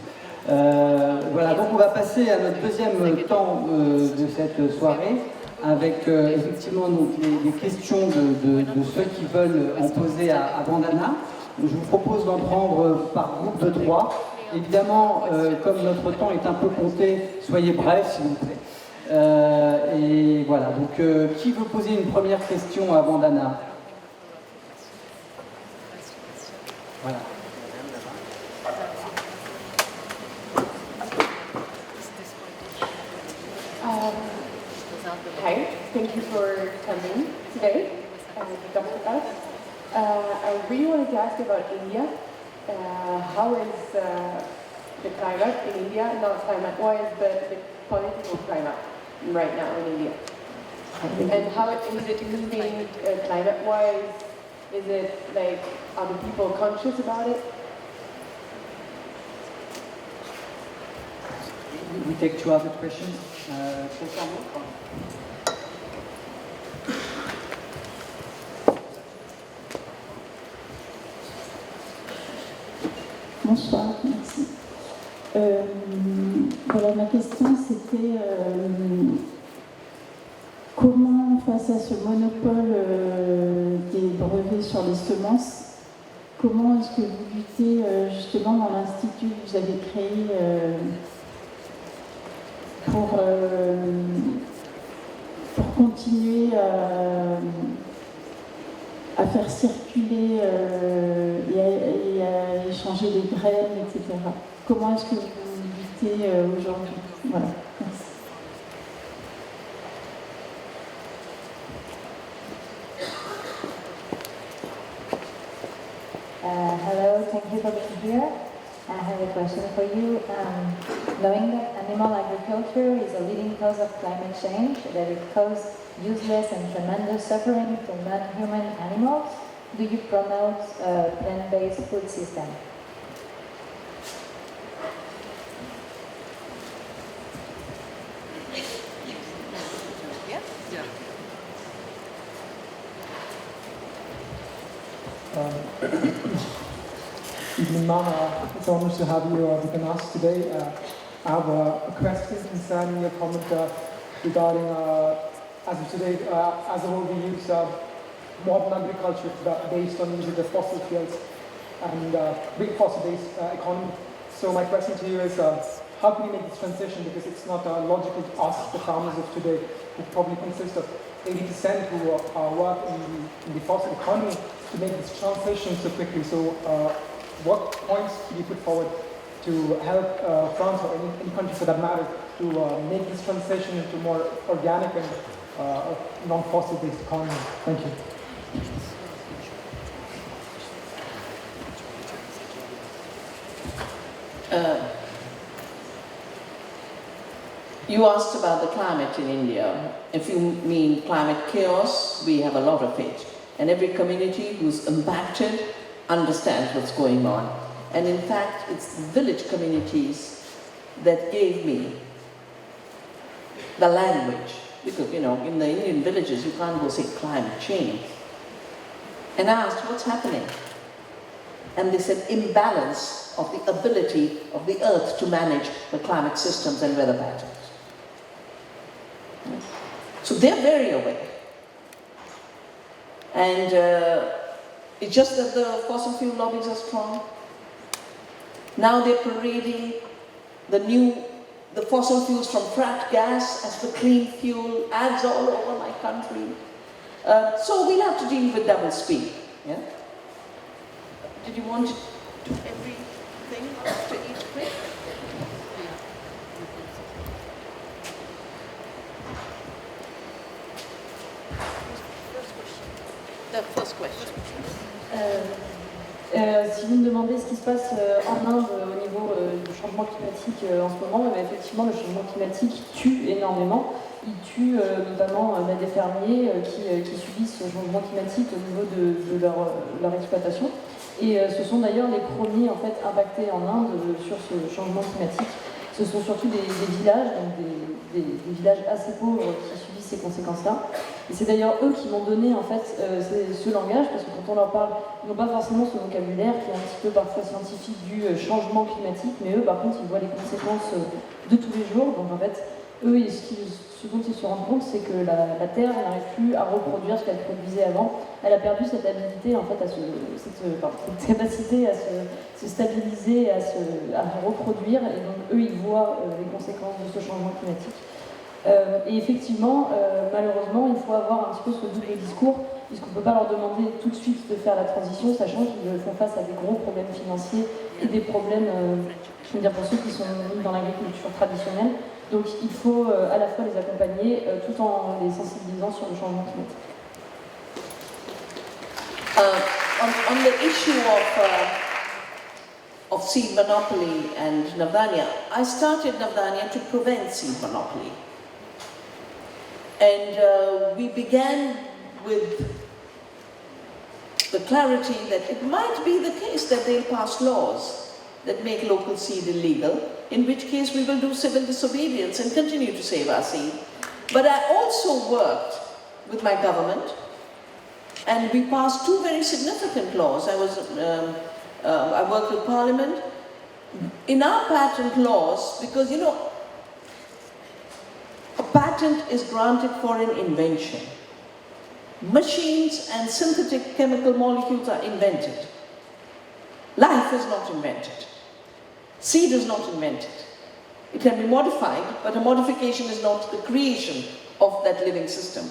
Voilà, donc on va passer à notre deuxième temps de cette soirée avec effectivement donc, les questions de ceux qui veulent en poser à Vandana. Je vous propose d'en prendre par groupe de 3. Évidemment, comme notre temps est un peu compté, soyez brefs s'il vous plaît. Et voilà, donc qui veut poser une première question à Vandana? Voilà. Hi, thank you for coming today to talk with us. I really wanted to ask about India. How is the climate in India, not climate-wise, but the political climate right now in India? And how is it moving climate-wise? Is it like, are the people conscious about it? We take 2 other questions. Bonsoir, merci. Voilà, ma question c'était comment, face à ce monopole des brevets sur les semences, comment est-ce que vous luttez justement dans l'institut que vous avez créé pour continuer à faire circuler et à échanger les graines, etc. Comment est-ce que vous luttez aujourd'hui? Voilà, merci. Hello, thank you for being here. I have a question for you. Knowing that animal agriculture is a leading cause of climate change, that it causes useless and tremendous suffering to non-human animals, do you promote a plant-based food system? Evening, Maha. It's an honor to have you with us today. I have a question concerning your comment regarding, as of today, as a whole, we use modern agriculture based on using the fossil fuels and big fossil-based economy. So my question to you is, how can we make this transition? Because it's not logical to ask the farmers of today, who probably consist of 80% who work in the fossil economy, to make this transition so quickly. So what points do you put forward to help France or any country for that matter to make this transition into more organic and non-fossil based economy? Thank you. You asked about the climate in India. If you mean climate chaos, we have a lot of it. And every community who's impacted understands what's going on. And in fact, it's the village communities that gave me the language. Because, you know, in the Indian villages, you can't go say climate change. And I asked, what's happening? And they said, imbalance of the ability of the earth to manage the climate systems and weather patterns. So they're very aware. And it's just that the fossil fuel lobbies are strong. Now they're parading the fossil fuels from fracked gas as the clean fuel, ads all over my country. So we'll have to deal with double speed. Yeah? Did you want to do everything after each break? The first question. Si vous me demandez ce qui se passe en Inde au niveau du changement climatique en ce moment, effectivement le changement climatique tue énormément. Il tue notamment des fermiers qui subissent ce changement climatique au niveau de leur exploitation. Et ce sont d'ailleurs les premiers en fait, impactés en Inde sur ce changement climatique. Ce sont surtout des villages, donc des villages assez pauvres qui subissent ces conséquences-là. Et c'est d'ailleurs eux qui m'ont donné en fait ce langage, parce que quand on leur parle, ils n'ont pas forcément ce vocabulaire qui est un petit peu parfois scientifique du changement climatique, mais eux par contre ils voient les conséquences de tous les jours. Donc en fait, eux, ce dont ils se rendent compte, c'est que la Terre n'arrive plus à reproduire ce qu'elle produisait avant. Elle a perdu cette habilité, en fait, cette capacité à se stabiliser, à reproduire. Et donc, eux, ils voient les conséquences de ce changement climatique. Et effectivement, malheureusement, il faut avoir un petit peu ce double discours, puisqu'on ne peut pas leur demander tout de suite de faire la transition, sachant qu'ils font face à des gros problèmes financiers et des problèmes, je veux dire, pour ceux qui sont mis dans l'agriculture traditionnelle. Donc il faut à la fois les accompagner tout en les sensibilisant sur le changement climatique. On the issue of seed monopoly and Navdanya, I started Navdanya to prevent seed monopoly. And we began with the clarity that it might be the case that they'll pass laws that make local seed illegal, in which case we will do civil disobedience and continue to save our seed. But I also worked with my government, and we passed two very significant laws. I worked with Parliament. In our patent laws, because you know, a patent is granted for an invention. Machines and synthetic chemical molecules are invented. Life is not invented. Seed is not invented. It can be modified, but a modification is not the creation of that living system.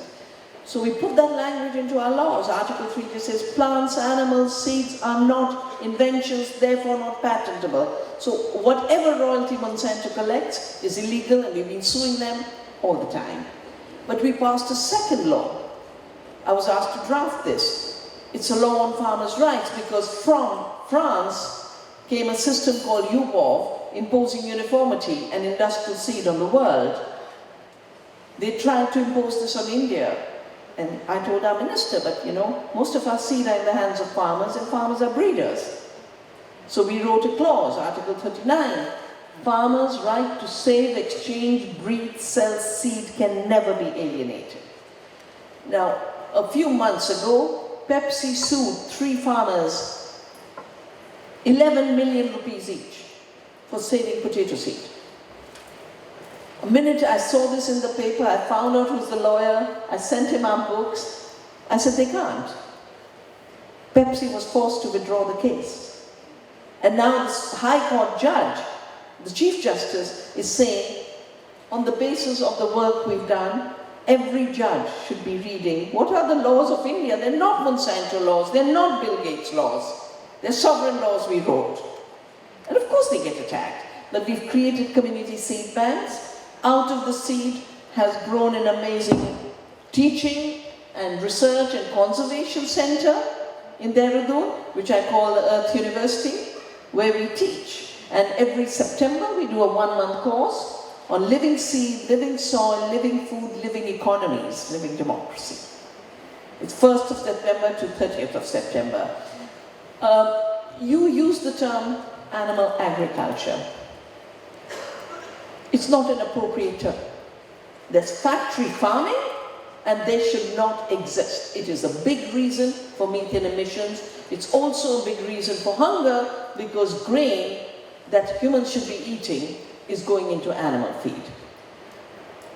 So we put that language into our laws. Article 3 just says plants, animals, seeds are not inventions, therefore not patentable. So whatever royalty Monsanto collects is illegal, and we've been suing them all the time. But we passed a second law. I was asked to draft this. It's a law on farmers' rights, because from France came a system called UPOV, imposing uniformity and industrial seed on the world. They tried to impose this on India, and I told our minister, but you know, most of our seed are in the hands of farmers, and farmers are breeders. So we wrote a clause, Article 39, farmers' right to save, exchange, breed, sell seed can never be alienated. Now, a few months ago, Pepsi sued 3 farmers 11 million rupees each for saving potato seed. The minute I saw this in the paper, I found out who's the lawyer, I sent him our books. I said, they can't. Pepsi was forced to withdraw the case. And now this High Court judge, the Chief Justice, is saying, on the basis of the work we've done, every judge should be reading, what are the laws of India? They're not Monsanto laws, they're not Bill Gates laws. They're sovereign laws we wrote. And of course they get attacked. But we've created community seed banks. Out of the seed has grown an amazing teaching and research and conservation center in Dehradun, which I call the Earth University, where we teach. And every September we do a 1-month course on living seed, living soil, living food, living economies, living democracy. It's 1st of September to 30th of September. you use the term animal agriculture. It's not an appropriate term. There's factory farming, and they should not exist. It is a big reason for methane emissions. It's also a big reason for hunger, because grain that humans should be eating is going into animal feed.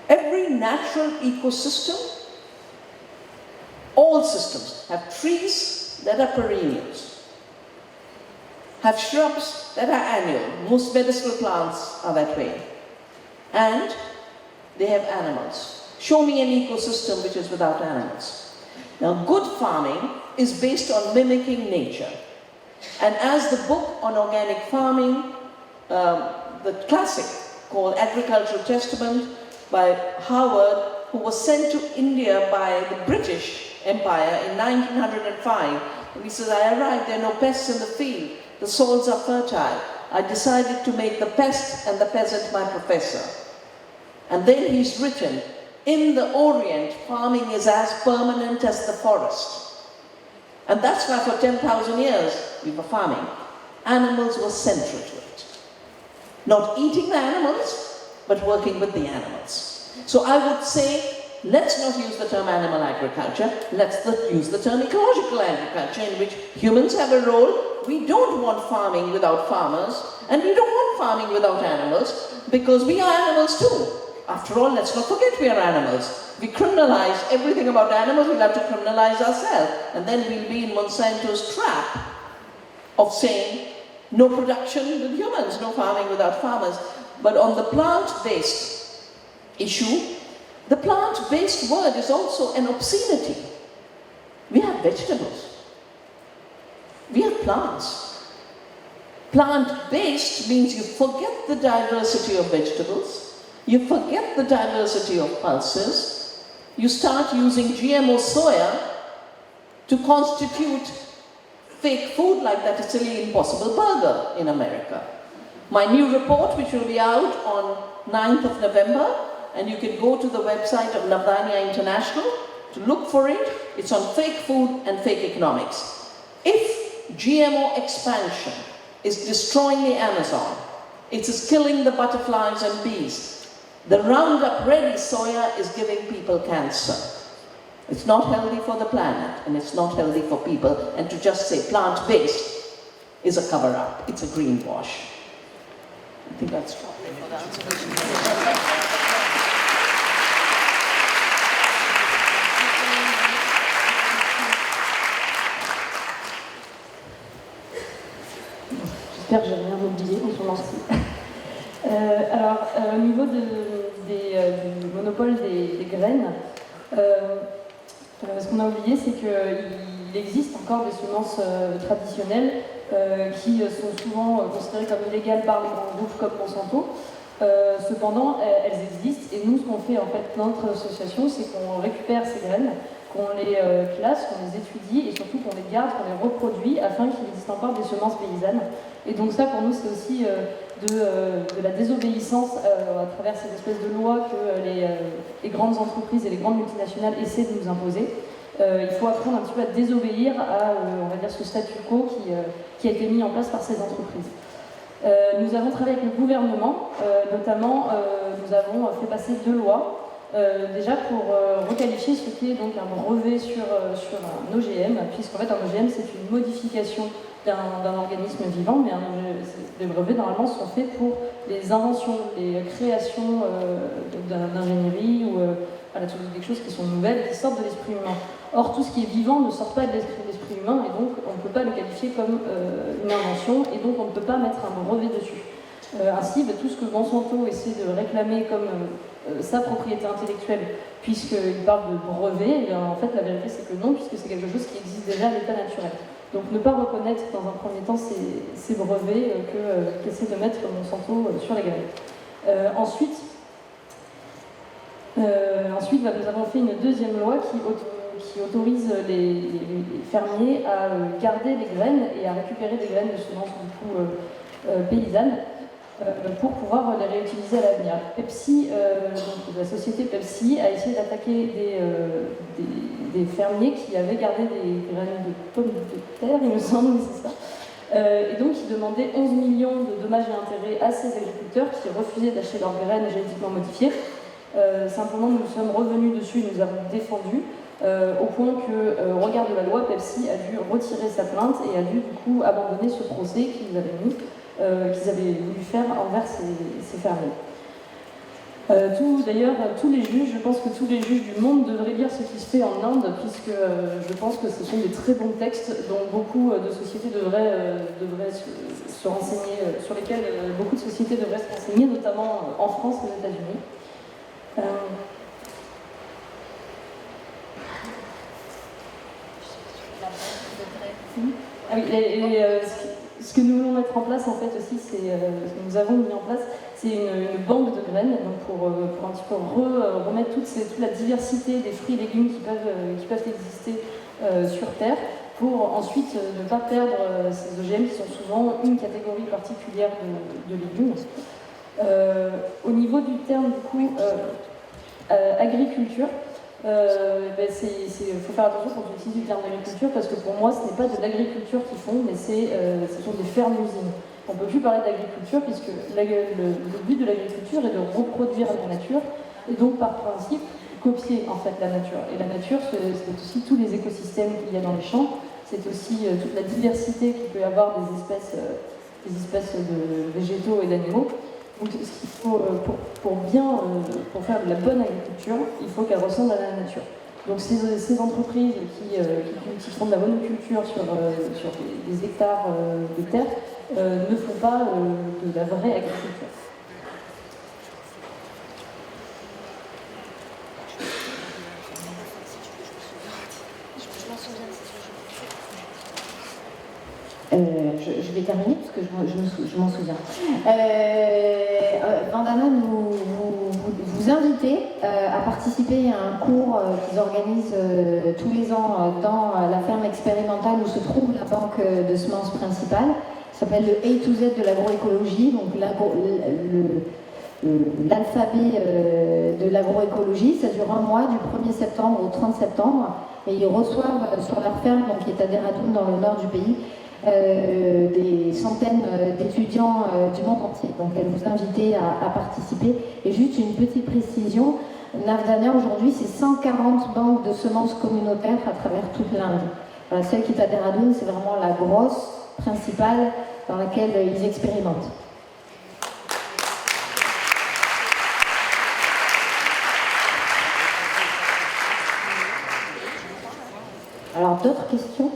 Every natural ecosystem, all systems, have trees that are perennials, have shrubs that are annual. Most medicinal plants are that way. And they have animals. Show me an ecosystem which is without animals. Now, good farming is based on mimicking nature. And as the book on organic farming, the classic called Agricultural Testament by Howard, who was sent to India by the British Empire in 1905. And he says, I arrived, there are no pests in the field, the soils are fertile. I decided to make the pest and the peasant my professor. And then he's written, in the Orient, farming is as permanent as the forest. And that's why for 10,000 years we were farming. Animals were central to it. Not eating the animals, but working with the animals. So I would say, let's not use the term animal agriculture, let's use the term ecological agriculture, in which humans have a role. We don't want farming without farmers, and we don't want farming without animals, because we are animals too. After all, let's not forget we are animals. We criminalize everything about animals, we'll have to criminalize ourselves. And then we'll be in Monsanto's trap of saying, no production with humans, no farming without farmers. But on the plant-based issue, the plant-based word is also an obscenity. We have vegetables. We have plants. Plant-based means you forget the diversity of vegetables. You forget the diversity of pulses. You start using GMO soya to constitute fake food like that Sicily Impossible Burger in America. My new report, which will be out on 9th of November, and you can go to the website of Navdanya International to look for it. It's on fake food and fake economics. If GMO expansion is destroying the Amazon, it is killing the butterflies and bees, the Roundup Ready soya is giving people cancer. It's not healthy for the planet, and it's not healthy for people. And to just say plant-based is a cover-up. It's a greenwash. I think that's probably for that. J'espère que j'ai rien oublié, je vous remercie. Alors, au niveau du monopole des graines, ce qu'on a oublié, c'est qu'il existe encore des semences traditionnelles qui sont souvent considérées comme illégales par les grands groupes comme Monsanto. Cependant, elles existent, et nous, ce qu'on fait en fait dans notre association, c'est qu'on récupère ces graines, qu'on les classe, qu'on les étudie, et surtout qu'on les garde, qu'on les reproduit, afin qu'il existe encore des semences paysannes. Et donc ça, pour nous, c'est aussi de la désobéissance à travers ces espèces de lois que les grandes entreprises et les grandes multinationales essaient de nous imposer. Il faut apprendre un petit peu à désobéir à, on va dire, ce statu quo qui a été mis en place par ces entreprises. Nous avons travaillé avec le gouvernement, notamment nous avons fait passer 2 lois, déjà pour requalifier ce qui est donc un brevet sur un OGM, puisqu'en fait un OGM c'est une modification d'un organisme vivant, mais les brevets normalement sont faits pour les inventions, les créations d'ingénierie ou voilà, des choses qui sont nouvelles, qui sortent de l'esprit humain. Or, tout ce qui est vivant ne sort pas de l'esprit humain, et donc on ne peut pas le qualifier comme une invention, et donc on ne peut pas mettre un brevet dessus. Ainsi, tout ce que Monsanto essaie de réclamer comme sa propriété intellectuelle, puisqu'il parle de brevet, en fait la vérité c'est que non, puisque c'est quelque chose qui existe déjà à l'état naturel. Donc ne pas reconnaître dans un premier temps ces brevets qu'essaie de mettre Monsanto sur les graines. Ensuite, nous avons fait une deuxième loi qui autorise les fermiers à garder les graines et à récupérer des graines de semences du coup paysannes pour pouvoir les réutiliser à l'avenir. Pepsi, donc la société Pepsi, a essayé d'attaquer des fermiers qui avaient gardé des graines de pommes de terre, il me semble, c'est ça, Et donc il demandait 11 millions de dommages et intérêts à ces agriculteurs qui refusaient d'acheter leurs graines génétiquement modifiées. Simplement, nous sommes revenus dessus et nous avons défendu, au point que, au regard de la loi, Pepsi a dû retirer sa plainte et a dû du coup abandonner ce procès qu'ils avaient voulu faire envers ces fermiers. D'ailleurs, tous les juges, je pense que tous les juges du monde devraient lire ce qui se fait en Inde, puisque je pense que ce sont des très bons textes dont beaucoup de sociétés devraient se renseigner, sur lesquels beaucoup de sociétés devraient se renseigner, notamment en France et aux États-Unis. Ah oui, ce que nous voulons mettre en place en fait aussi, c'est ce que nous avons mis en place, c'est une banque de graines, donc pour un petit peu remettre toute la diversité des fruits et légumes qui peuvent exister sur Terre, pour ensuite ne pas perdre ces OGM qui sont souvent une catégorie particulière de légumes. Au niveau du terme du coup agriculture, faut faire attention quand on utilise le terme d'agriculture, parce que pour moi ce n'est pas de l'agriculture qu'ils font, mais ce sont des fermes-usines. On ne peut plus parler d'agriculture puisque le but de l'agriculture est de reproduire la nature et donc par principe copier en fait la nature. Et la nature c'est aussi tous les écosystèmes qu'il y a dans les champs, c'est aussi toute la diversité qu'il peut y avoir des espèces de végétaux et d'animaux. Donc, ce qu'il faut, pour faire de la bonne agriculture, il faut qu'elle ressemble à la nature. Donc, ces entreprises qui font de la monoculture sur des hectares de terre ne font pas de la vraie agriculture. Je vais terminer parce que je m'en souviens. Vandana vous invitez à participer à un cours qu'ils organisent tous les ans dans la ferme expérimentale où se trouve la banque de semences principale. Ça s'appelle le A to Z de l'agroécologie, donc l'alphabet de l'agroécologie. Ça dure un mois, du 1er septembre au 30 septembre. Et ils reçoivent sur leur ferme, donc, qui est à Dehradun dans le nord du pays, des centaines d'étudiants du monde entier. Donc elle vous invite à participer. Et juste une petite précision, Navdaner aujourd'hui c'est 140 banques de semences communautaires à travers toute l'Inde. Voilà, celle qui est à Dehradun, c'est vraiment la grosse principale dans laquelle ils expérimentent. Alors d'autres questions?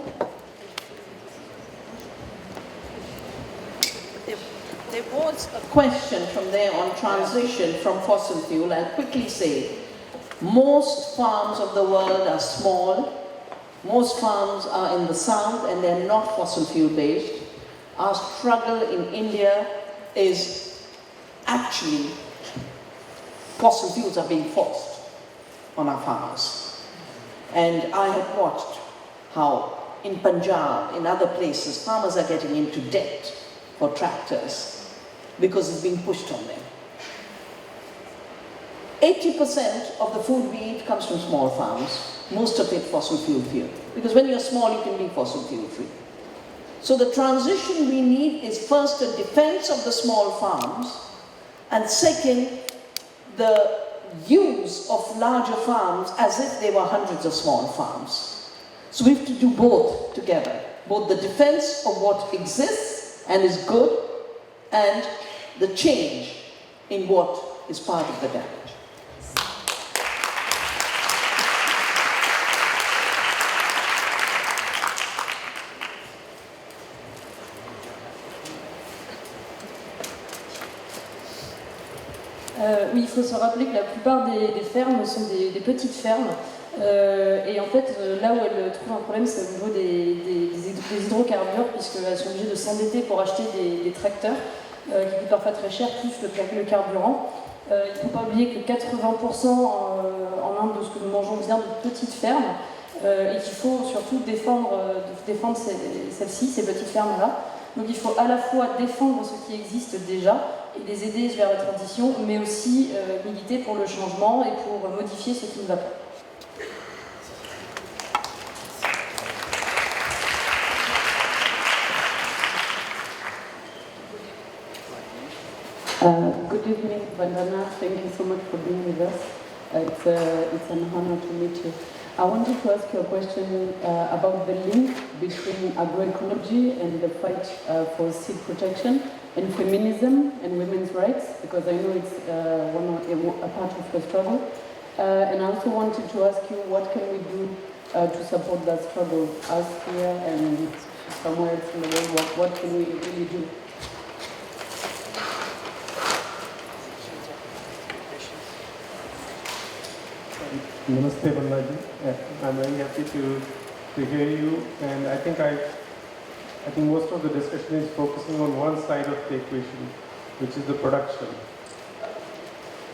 There was a question from there on transition from fossil fuel. I'll quickly say, most farms of the world are small. Most farms are in the south and they're not fossil fuel based. Our struggle in India is actually fossil fuels are being forced on our farmers. And I have watched how in Punjab, in other places, farmers are getting into debt for tractors because it's being pushed on them. 80% of the food we eat comes from small farms, most of it fossil fuel. Because when you're small, you can be fossil fuel free. So the transition we need is first a defense of the small farms, and second, the use of larger farms as if they were hundreds of small farms. So we have to do both together, both the defense of what exists and is good, and the change in what is part of the damage. Oui, il faut se rappeler que la plupart des fermes sont des petites fermes. Et en fait, là où elles trouvent un problème, c'est au niveau des hydrocarbures, puisqu'elles sont obligées de s'endetter pour acheter des tracteurs, qui coûtent parfois très cher, plus le carburant. Il ne faut pas oublier que 80% en Inde de ce que nous mangeons vient de petites fermes, et qu'il faut surtout défendre celles-ci, ces petites fermes-là. Donc il faut à la fois défendre ce qui existe déjà et les aider vers la transition, mais aussi militer pour le changement et pour modifier ce qui ne va pas. Good evening, Vandana. Thank you so much for being with us. It's an honor to meet you. I wanted to ask you a question about the link between agroecology and the fight for seed protection and feminism and women's rights, because I know it's a part of the struggle. And I also wanted to ask you, what can we do to support that struggle, us here and somewhere else in the world? What can we really do? Namaste, Balaji. I'm very happy to hear you, and I think most of the discussion is focusing on one side of the equation, which is the production.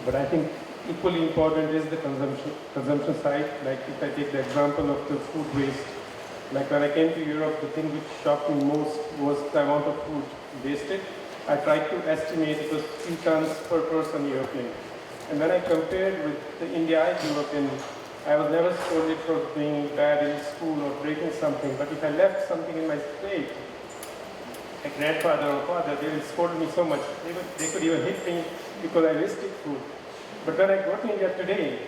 But I think equally important is the consumption side. Like if I take the example of the food waste, like when I came to Europe, the thing which shocked me most was the amount of food wasted. I tried to estimate it was 3 tons per person European. And when I compared with the India I grew up in, I was never scolded for being bad in school or breaking something. But if I left something in my plate, my grandfather or father, they would scold me so much. They could even hit me because I wasted food. But when I go to India today,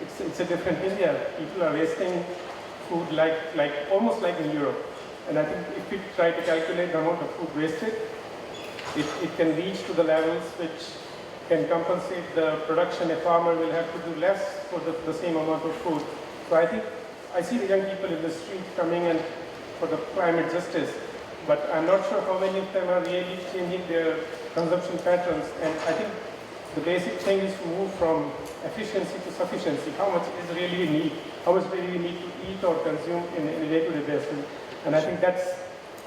it's a different India. People are wasting food almost like in Europe. And I think if we try to calculate the amount of food wasted, it can reach to the levels which can compensate the production. A farmer will have to do less for the same amount of food. So I think I see the young people in the street coming in for the climate justice, but I'm not sure how many of them are really changing their consumption patterns. And I think the basic thing is to move from efficiency to sufficiency. How much is really we need? How much really we need to eat or consume in a day-to-day basis? And I think that's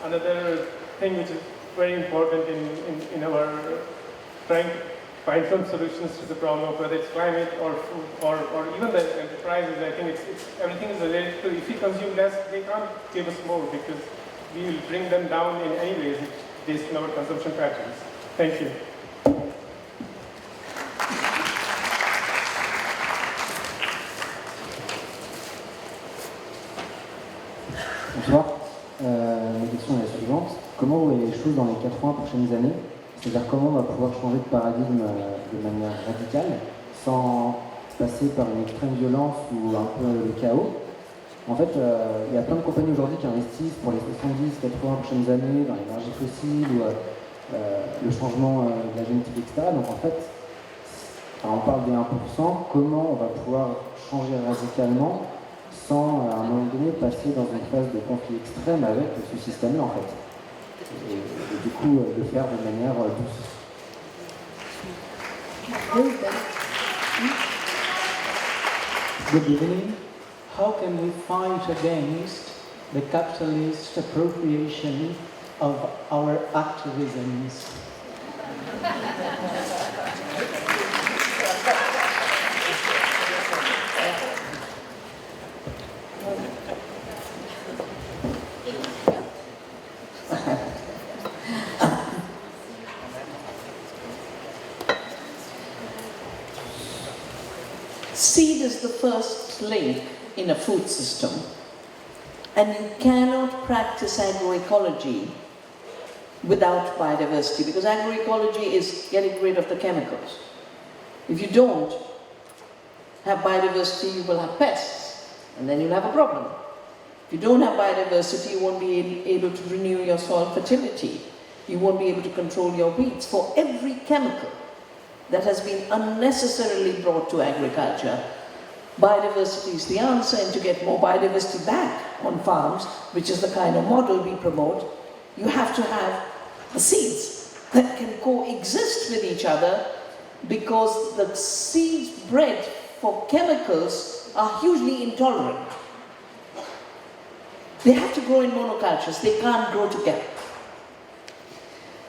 another thing which is very important in our trying to find some solutions to the problem of whether it's climate or food or even the enterprises. I think everything is related to, if we consume less, they can't give us more because we will bring them down in any ways based on our consumption patterns. Thank you. Bonsoir. Ma question est la suivante. Comment vous voyez les choses dans les 80 prochaines années? C'est-à-dire comment on va pouvoir changer de paradigme de manière radicale sans passer par une extrême violence ou un peu le chaos. En fait, il y a plein de compagnies aujourd'hui qui investissent pour les 70-80 prochaines années dans l'énergie fossile ou le changement de la génétique, etc. Donc en fait, on parle des 1%, comment on va pouvoir changer radicalement sans, à un moment donné, passer dans une phase de conflit extrême avec ce système-là, en fait. Et du coup, de faire de manière douce. Good evening. How can we fight against the capitalist appropriation of our activisms? Seed is the first link in a food system, and you cannot practice agroecology without biodiversity, because agroecology is getting rid of the chemicals. If you don't have biodiversity, you will have pests, and then you'll have a problem. If you don't have biodiversity, you won't be able to renew your soil fertility. You won't be able to control your weeds. For every chemical that has been unnecessarily brought to agriculture, biodiversity is the answer, and to get more biodiversity back on farms, which is the kind of model we promote, you have to have the seeds that can coexist with each other, because the seeds bred for chemicals are hugely intolerant. They have to grow in monocultures, they can't grow together.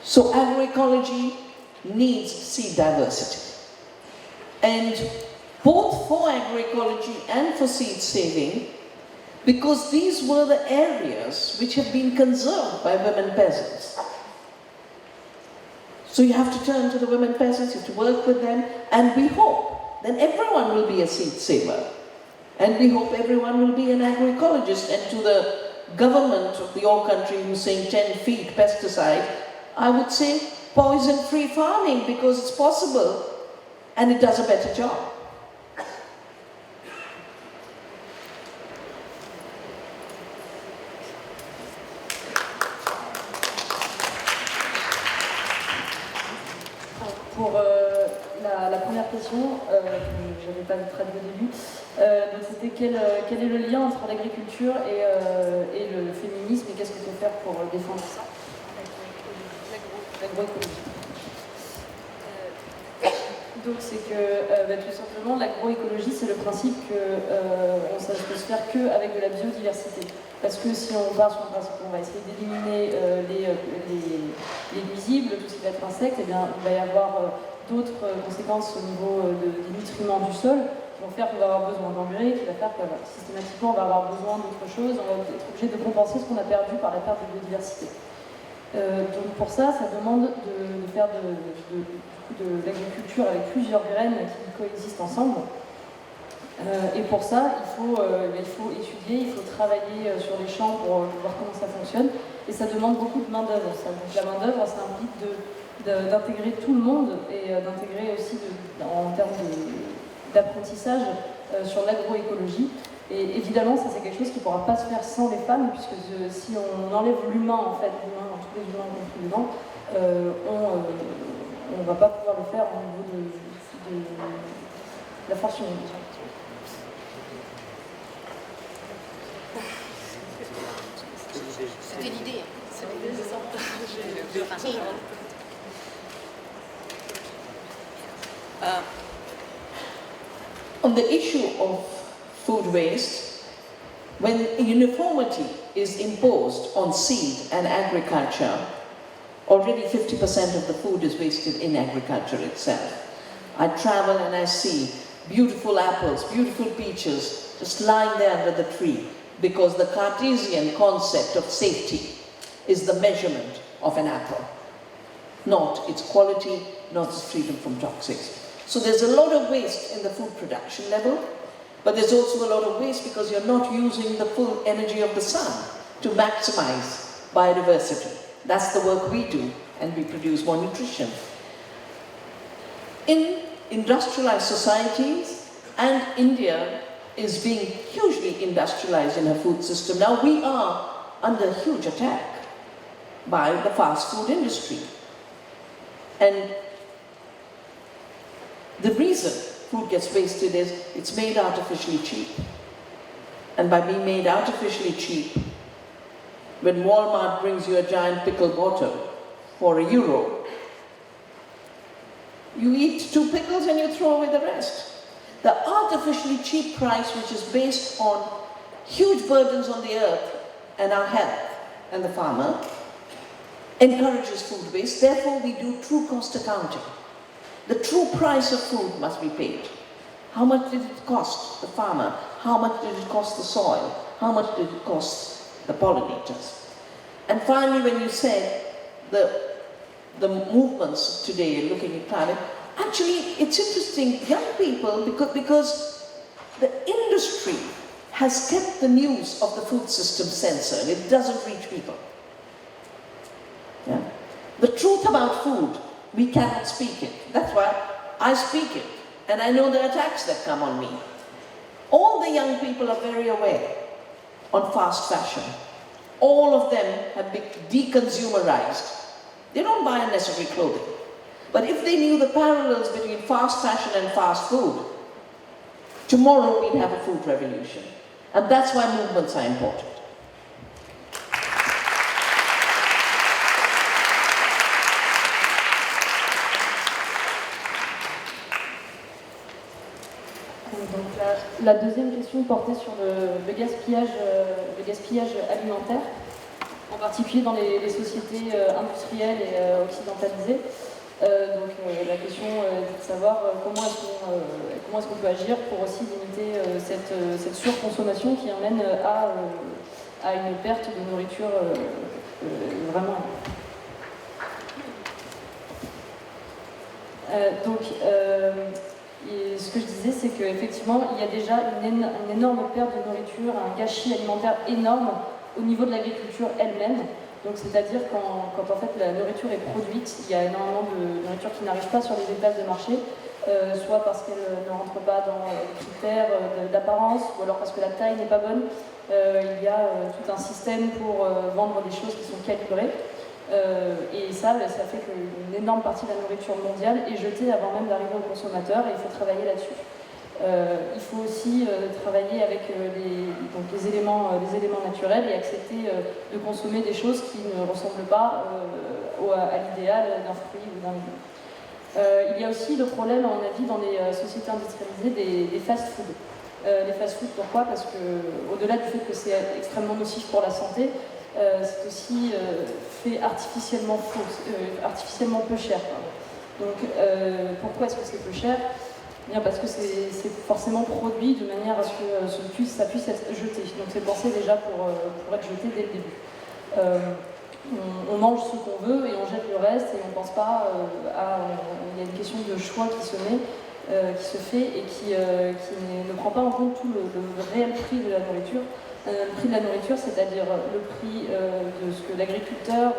So agroecology needs seed diversity. And both for agroecology and for seed saving, because these were the areas which have been conserved by women peasants. So you have to turn to the women peasants, you have to work with them, and we hope then everyone will be a seed saver. And we hope everyone will be an agroecologist. And to the government of your country who's saying 10 feet pesticide, I would say, poison-free farming because it's possible and it does a better job. Pour la première question, que je n'avais pas traduit au début, donc c'était quel est le lien entre l'agriculture et le féminisme et qu'est-ce qu'on peut faire pour défendre ça? L'agroécologie. Donc c'est que tout simplement l'agroécologie c'est le principe que ça ne peut se faire qu'avec de la biodiversité. Parce que si on part sur le principe qu'on va essayer d'éliminer les nuisibles, tout ce qui va être insectes, eh bien, il va y avoir d'autres conséquences au niveau des nutriments du sol qui vont faire qu'on va avoir besoin d'engrais, qui va faire que systématiquement on va avoir besoin d'autre chose, on va être obligé de compenser ce qu'on a perdu par la perte de biodiversité. Donc pour ça, ça demande de faire de l'agriculture avec plusieurs graines qui coexistent ensemble. Et pour ça, il faut étudier, il faut travailler sur les champs pour voir comment ça fonctionne. Et ça demande beaucoup de main-d'œuvre. Donc la main-d'œuvre, ça implique d'intégrer tout le monde et d'intégrer aussi en termes d'apprentissage sur l'agroécologie. Et évidemment, ça c'est quelque chose qui ne pourra pas se faire sans les femmes, puisque si on enlève l'humain, en fait, tous les humains compris dedans, on ne va pas pouvoir le faire au niveau de la force humaine. C'était l'idée. C'est l'idée, c'est ça. On the issue of food waste, when uniformity is imposed on seed and agriculture, already 50% of the food is wasted in agriculture itself. I travel and I see beautiful apples, beautiful peaches, just lying there under the tree, because the Cartesian concept of safety is the measurement of an apple, not its quality, not its freedom from toxics. So there's a lot of waste in the food production level, but there's also a lot of waste because you're not using the full energy of the sun to maximize biodiversity. That's the work we do, and we produce more nutrition. In industrialized societies, and India is being hugely industrialized in her food system. Now we are under huge attack by the fast food industry. And the reason food gets wasted is it's made artificially cheap. And by being made artificially cheap, when Walmart brings you a giant pickle bottle for €1, you eat 2 pickles and you throw away the rest. The artificially cheap price, which is based on huge burdens on the earth and our health and the farmer, encourages food waste. Therefore, we do true cost accounting. The true price of food must be paid. How much did it cost the farmer? How much did it cost the soil? How much did it cost the pollinators? And finally, when you said the movements today looking at climate, actually it's interesting, young people, because the industry has kept the news of the food system censored. It doesn't reach people. Yeah? The truth about food, we cannot speak it. That's why I speak it, and I know the attacks that come on me. All the young people are very aware on fast fashion. All of them have been deconsumerized. They don't buy unnecessary clothing. But if they knew the parallels between fast fashion and fast food, tomorrow we'd have a food revolution. And that's why movements are important. Donc la deuxième question portait sur le gaspillage alimentaire, en particulier dans les sociétés industrielles et occidentalisées. Donc la question est de savoir comment est-ce qu'on peut agir pour aussi limiter cette surconsommation qui emmène à une perte de nourriture vraiment. Et ce que je disais, c'est qu'effectivement, il y a déjà une énorme perte de nourriture, un gâchis alimentaire énorme au niveau de l'agriculture elle-même. Donc c'est-à-dire quand en fait la nourriture est produite, il y a énormément de nourriture qui n'arrive pas sur les étals de marché, soit parce qu'elle ne rentre pas dans les critères d'apparence, ou alors parce que la taille n'est pas bonne. Il y a tout un système pour vendre des choses qui sont calibrées. Et ça fait qu'une énorme partie de la nourriture mondiale est jetée avant même d'arriver au consommateur, et il faut travailler là-dessus. Il faut aussi travailler avec les éléments naturels et accepter de consommer des choses qui ne ressemblent pas à l'idéal d'un fruit ou d'un légume. Il y a aussi le problème, à mon avis, dans les sociétés industrialisées des fast-foods. Les fast-foods, pourquoi? Parce que, au-delà du fait que c'est extrêmement nocif pour la santé, c'est aussi fait artificiellement peu cher. Donc, pourquoi est-ce que c'est peu cher? Bien parce que c'est forcément produit de manière à ce que ça puisse être jeté. Donc c'est pensé déjà pour être jeté dès le début. On mange ce qu'on veut et on jette le reste, et on ne pense pas il y a une question de choix qui se fait et qui ne prend pas en compte tout le réel prix de la nourriture. Le prix de la nourriture, c'est-à-dire le prix de ce que l'agriculteur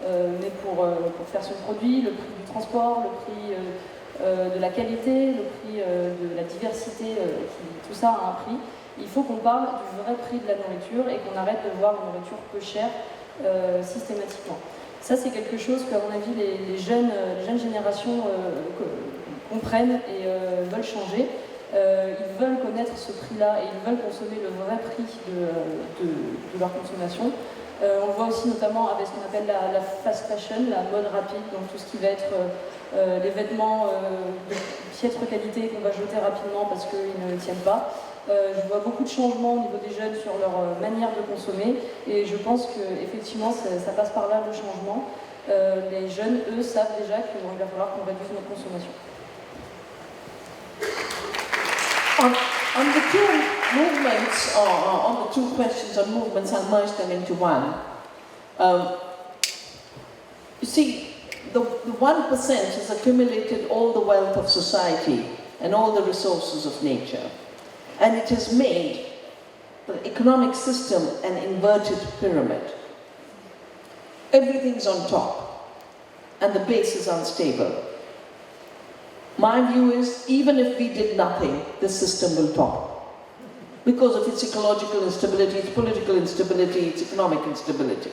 met pour faire son produit, le prix du transport, le prix de la qualité, le prix de la diversité, tout ça a un prix. Il faut qu'on parle du vrai prix de la nourriture et qu'on arrête de voir la nourriture peu chère systématiquement. Ça, c'est quelque chose qu'à mon avis, les jeunes générations comprennent et veulent changer. Ils veulent connaître ce prix-là et ils veulent consommer le vrai prix de leur consommation. On le voit aussi notamment avec ce qu'on appelle la fast fashion, la mode rapide, donc tout ce qui va être les vêtements de piètre qualité qu'on va jeter rapidement parce qu'ils ne tiennent pas. Je vois beaucoup de changements au niveau des jeunes sur leur manière de consommer, et je pense qu'effectivement ça passe par là, le changement. Les jeunes, eux, savent déjà qu'il va falloir qu'on réduise notre consommation. On the two movements, or on the two questions on movements, I'll merge them into one. You see, the 1% has accumulated all the wealth of society and all the resources of nature. And it has made the economic system an inverted pyramid. Everything's on top, and the base is unstable. My view is, even if we did nothing, this system will topple. Because of its ecological instability, its political instability, its economic instability.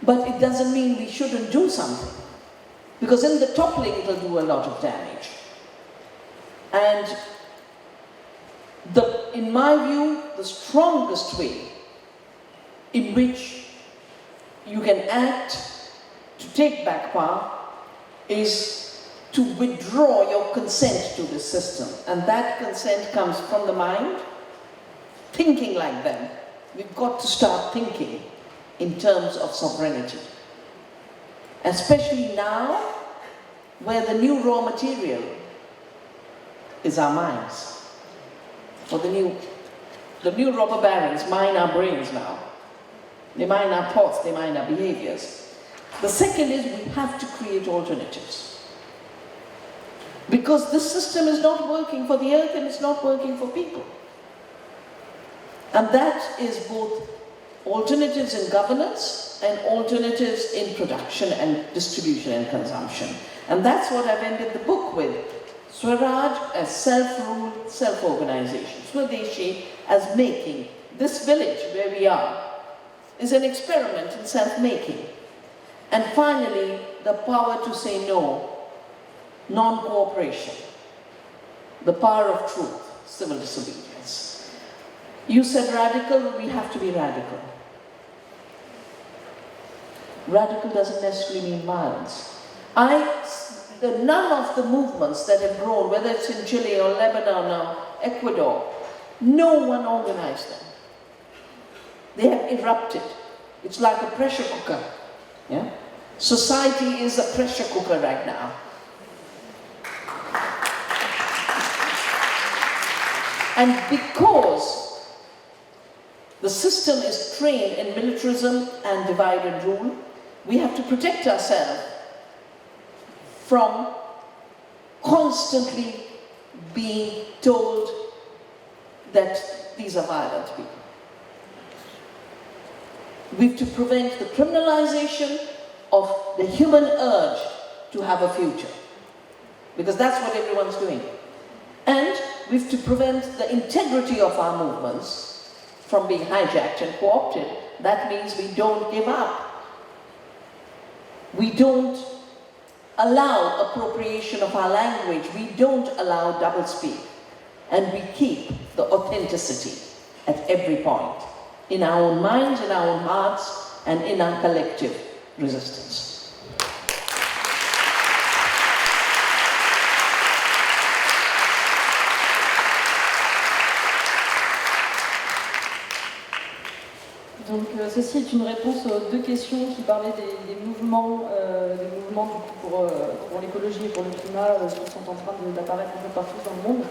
But it doesn't mean we shouldn't do something. Because in the toppling, it will do a lot of damage. And in my view, the strongest way in which you can act to take back power is to withdraw your consent to the system. And that consent comes from the mind, thinking like them. We've got to start thinking in terms of sovereignty. Especially now, where the new raw material is our minds. Or the new robber barons mine our brains now. They mine our thoughts, they mine our behaviors. The second is we have to create alternatives. Because this system is not working for the earth and it's not working for people. And that is both alternatives in governance and alternatives in production and distribution and consumption. And that's what I've ended the book with. Swaraj as self-rule, self-organization. Swadeshi as making. This village where we are is an experiment in self-making. And finally, the power to say no, non-cooperation, the power of truth, civil disobedience. You said radical, we have to be radical. Radical doesn't necessarily mean violence. None of the movements that have grown, whether it's in Chile or Lebanon or Ecuador, no one organized them. They have erupted. It's like a pressure cooker. Yeah? Society is a pressure cooker right now. And because the system is trained in militarism and divide and rule, we have to protect ourselves from constantly being told that these are violent people. We have to prevent the criminalization of the human urge to have a future, because that's what everyone's doing. And we have to prevent the integrity of our movements from being hijacked and co-opted. That means we don't give up. We don't allow appropriation of our language. We don't allow doublespeak. And we keep the authenticity at every point, in our own minds, in our own hearts, and in our collective resistance. Donc ceci est une réponse aux deux questions qui parlaient des mouvements du coup, pour l'écologie et pour le climat qui sont en train d'apparaître un peu partout dans le monde.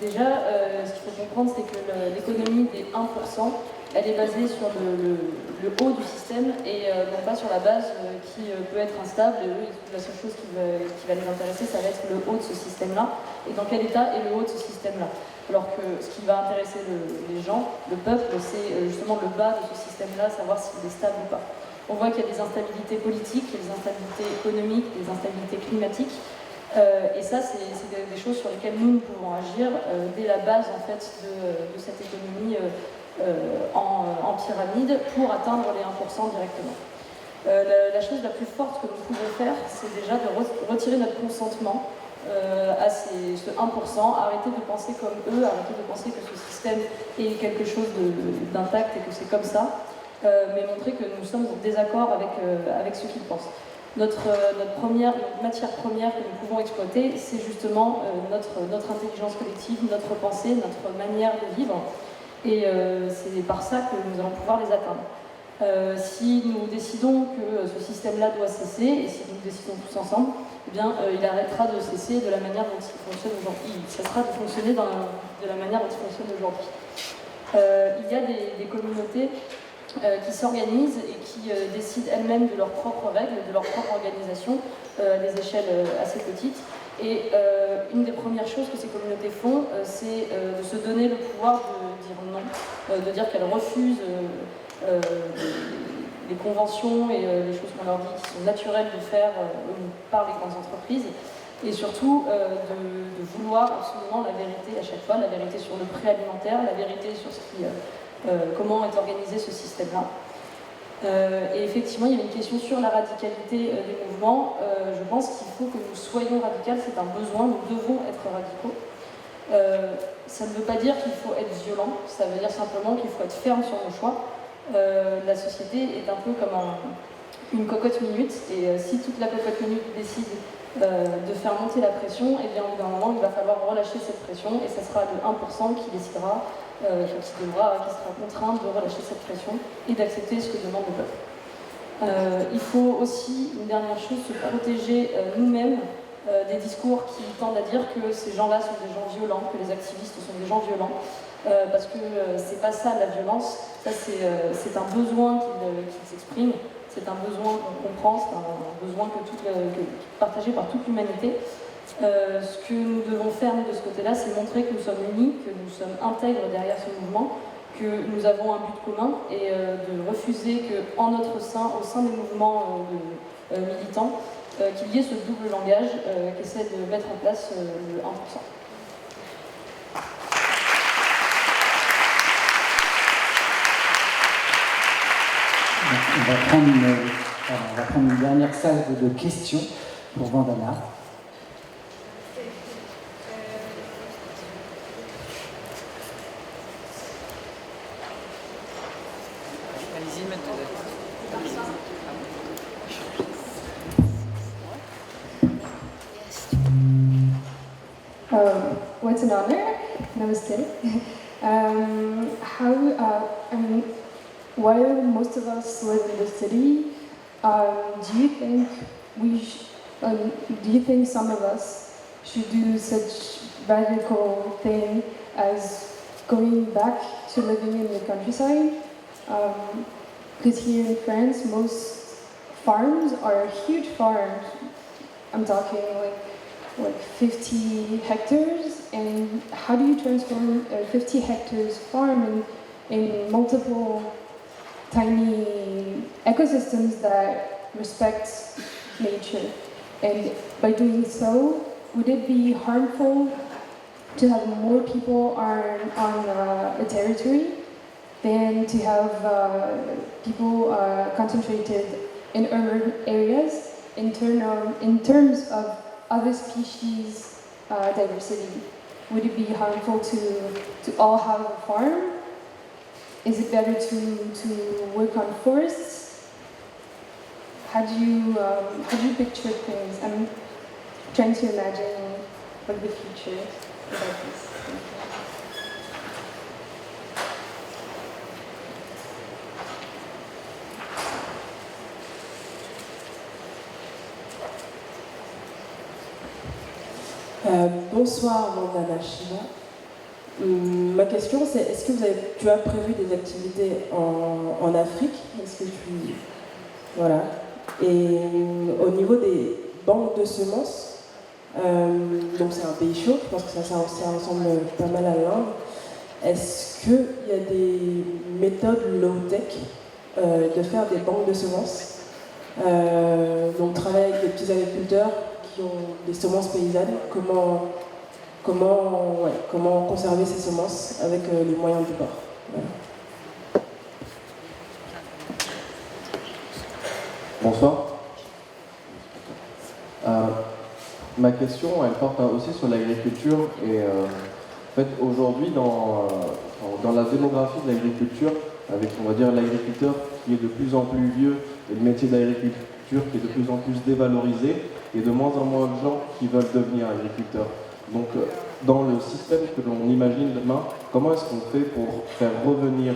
Déjà, ce qu'il faut comprendre, c'est que l'économie des 1%, elle est basée sur le haut du système et non pas sur la base qui peut être instable. Et eux, la seule chose qui va les intéresser, ça va être le haut de ce système-là. Et dans quel état est le haut de ce système-là? Alors que ce qui va intéresser les gens, le peuple, c'est justement le bas de ce système-là, savoir s'il est stable ou pas. On voit qu'il y a des instabilités politiques, il y a des instabilités économiques, des instabilités climatiques. Et ça, c'est des choses sur lesquelles nous pouvons agir dès la base en fait, de cette économie en pyramide pour atteindre les 1% directement. La chose la plus forte que nous pouvons faire, c'est déjà de retirer notre consentement à ce 1%, arrêter de penser comme eux, arrêter de penser que ce système est quelque chose d'intact et que c'est comme ça, mais montrer que nous sommes en désaccord avec ce qu'ils pensent. Notre matière première que nous pouvons exploiter, c'est justement notre intelligence collective, notre pensée, notre manière de vivre, et c'est par ça que nous allons pouvoir les atteindre. Si nous décidons que ce système-là doit cesser, et si nous décidons tous ensemble, eh bien, il arrêtera de cesser de la manière dont il fonctionne aujourd'hui. Il cessera de fonctionner de la manière dont il fonctionne aujourd'hui. Il y a des communautés qui s'organisent et qui décident elles-mêmes de leurs propres règles, de leur propre organisation, à des échelles assez petites. Et une des premières choses que ces communautés font, c'est de se donner le pouvoir de dire non, de dire qu'elles refusent les conventions et les choses qu'on leur dit qui sont naturelles de faire par les grandes entreprises, et surtout de vouloir absolument la vérité à chaque fois, la vérité sur le prix alimentaire, la vérité sur comment est organisé ce système-là. Et effectivement, il y a une question sur la radicalité des mouvements. Je pense qu'il faut que nous soyons radicaux, c'est un besoin, nous devons être radicaux. Ça ne veut pas dire qu'il faut être violent, ça veut dire simplement qu'il faut être ferme sur nos choix. La société est un peu comme une cocotte minute, et si toute la cocotte minute décide de faire monter la pression, et bien au bout d'un moment il va falloir relâcher cette pression, et ce sera le 1% qui décidera, qui sera contraint de relâcher cette pression et d'accepter ce que demande le peuple. Il faut aussi, une dernière chose, se protéger nous-mêmes des discours qui tendent à dire que ces gens-là sont des gens violents, que les activistes sont des gens violents. Parce que c'est pas ça la violence, ça c'est un besoin qui s'exprime, c'est un besoin qu'on comprend, c'est un besoin partagé par toute l'humanité. Ce que nous devons faire de ce côté-là, c'est montrer que nous sommes unis, que nous sommes intègres derrière ce mouvement, que nous avons un but commun, et de refuser qu'en notre sein, au sein des mouvements militants, qu'il y ait ce double langage qu'essaie de mettre en place le 1%. On va prendre une dernière salle de questions pour Vandana. Allez-y maintenant. What's an honor? Namaste. While most of us live in the city, do you think some of us should do such radical thing as going back to living in the countryside? Because here in France, most farms are huge farms. I'm talking like 50 hectares, and how do you transform a 50 hectares farm in multiple tiny ecosystems that respect nature. And by doing so, would it be harmful to have more people on a territory than to have people concentrated in urban areas in terms of other species diversity? Would it be harmful to all have a farm? Is it better to work on forests? How do you picture things? I'm trying to imagine what the future is about this. Bonsoir Mandana Shiva. Ma question c'est, est-ce que tu as prévu des activités en Afrique? Est-ce que tu... Voilà. Et au niveau des banques de semences, donc c'est un pays chaud, je pense que ça ressemble pas mal à l'Inde. Est-ce qu'il y a des méthodes low-tech de faire des banques de semences? Donc travailler avec des petits agriculteurs qui ont des semences paysannes, comment conserver ces semences avec les moyens du bord. Voilà. Bonsoir. Ma question, elle porte aussi sur l'agriculture et en fait aujourd'hui dans la démographie de l'agriculture, avec on va dire l'agriculteur qui est de plus en plus vieux et le métier d'agriculture qui est de plus en plus dévalorisé et de moins en moins de gens qui veulent devenir agriculteurs. Donc dans le système que l'on imagine demain, comment est-ce qu'on fait pour faire revenir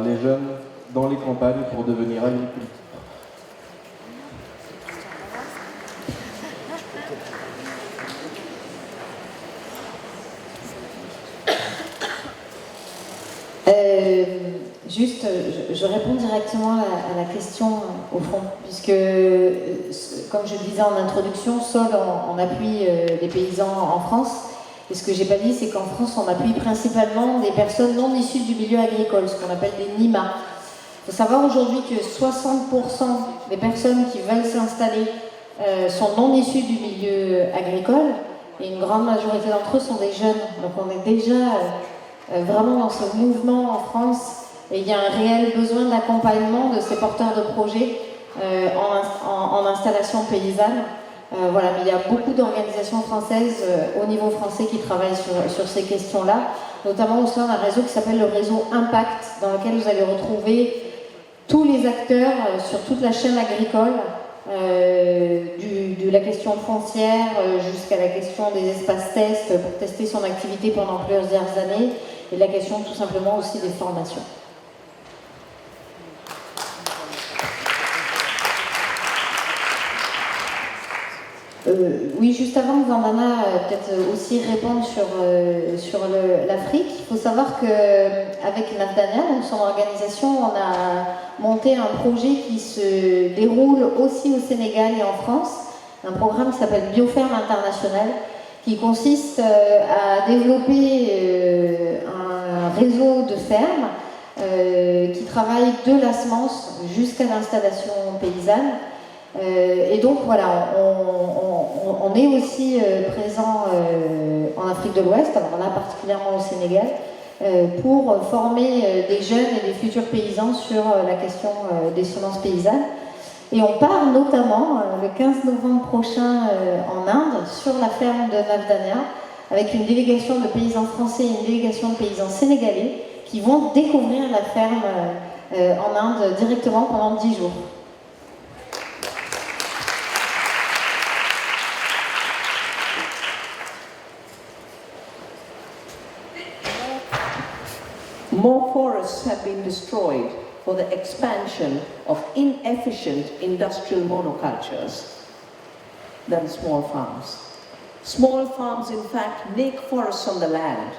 les jeunes dans les campagnes pour devenir agriculteurs? Juste, je réponds directement à la question au fond, puisque, comme je le disais en introduction, Sol on appuie les paysans en France. Et ce que j'ai pas dit, c'est qu'en France, on appuie principalement des personnes non issues du milieu agricole, ce qu'on appelle des NIMA. Il faut savoir aujourd'hui que 60% des personnes qui veulent s'installer sont non issues du milieu agricole, et une grande majorité d'entre eux sont des jeunes. Donc on est déjà vraiment dans ce mouvement en France. Et il y a un réel besoin d'accompagnement de ces porteurs de projets en installation paysanne. Voilà, mais il y a beaucoup d'organisations françaises au niveau français qui travaillent sur ces questions-là, notamment au sein d'un réseau qui s'appelle le réseau Impact, dans lequel vous allez retrouver tous les acteurs sur toute la chaîne agricole, de la question foncière jusqu'à la question des espaces tests pour tester son activité pendant plusieurs années, et la question tout simplement aussi des formations. Oui, juste avant que Vandana peut-être aussi réponde sur l'Afrique, il faut savoir qu'avec Navdania, donc son organisation, on a monté un projet qui se déroule aussi au Sénégal et en France, un programme qui s'appelle Bioferme International, qui consiste à développer un réseau de fermes qui travaillent de la semence jusqu'à l'installation paysanne. Et donc voilà, on est aussi présent en Afrique de l'Ouest, alors là particulièrement au Sénégal, pour former des jeunes et des futurs paysans sur la question des semences paysannes. Et on part notamment le 15 novembre prochain en Inde, sur la ferme de Navdania, avec une délégation de paysans français et une délégation de paysans sénégalais qui vont découvrir la ferme en Inde directement pendant 10 jours. More forests have been destroyed for the expansion of inefficient industrial monocultures than small farms. Small farms, in fact, make forests on the land.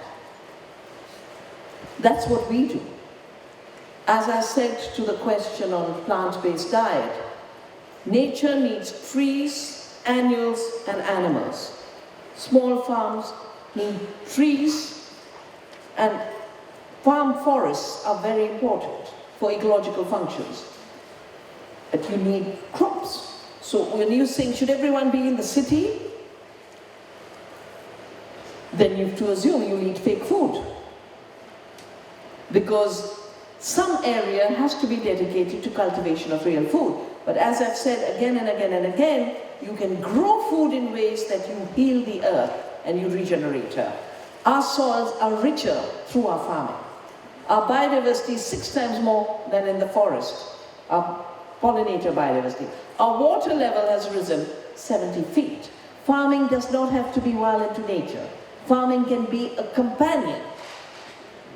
That's what we do. As I said to the question on plant-based diet, nature needs trees, annuals, and animals. Small farms need trees, and farm forests are very important for ecological functions. But you need crops. So when you think, should everyone be in the city? Then you have to assume you eat fake food. Because some area has to be dedicated to cultivation of real food. But as I've said again and again and again, you can grow food in ways that you heal the earth and you regenerate her. Our soils are richer through our farming. Our biodiversity is 6 times more than in the forest. Our pollinator biodiversity. Our water level has risen 70 feet. Farming does not have to be violent to nature. Farming can be a companion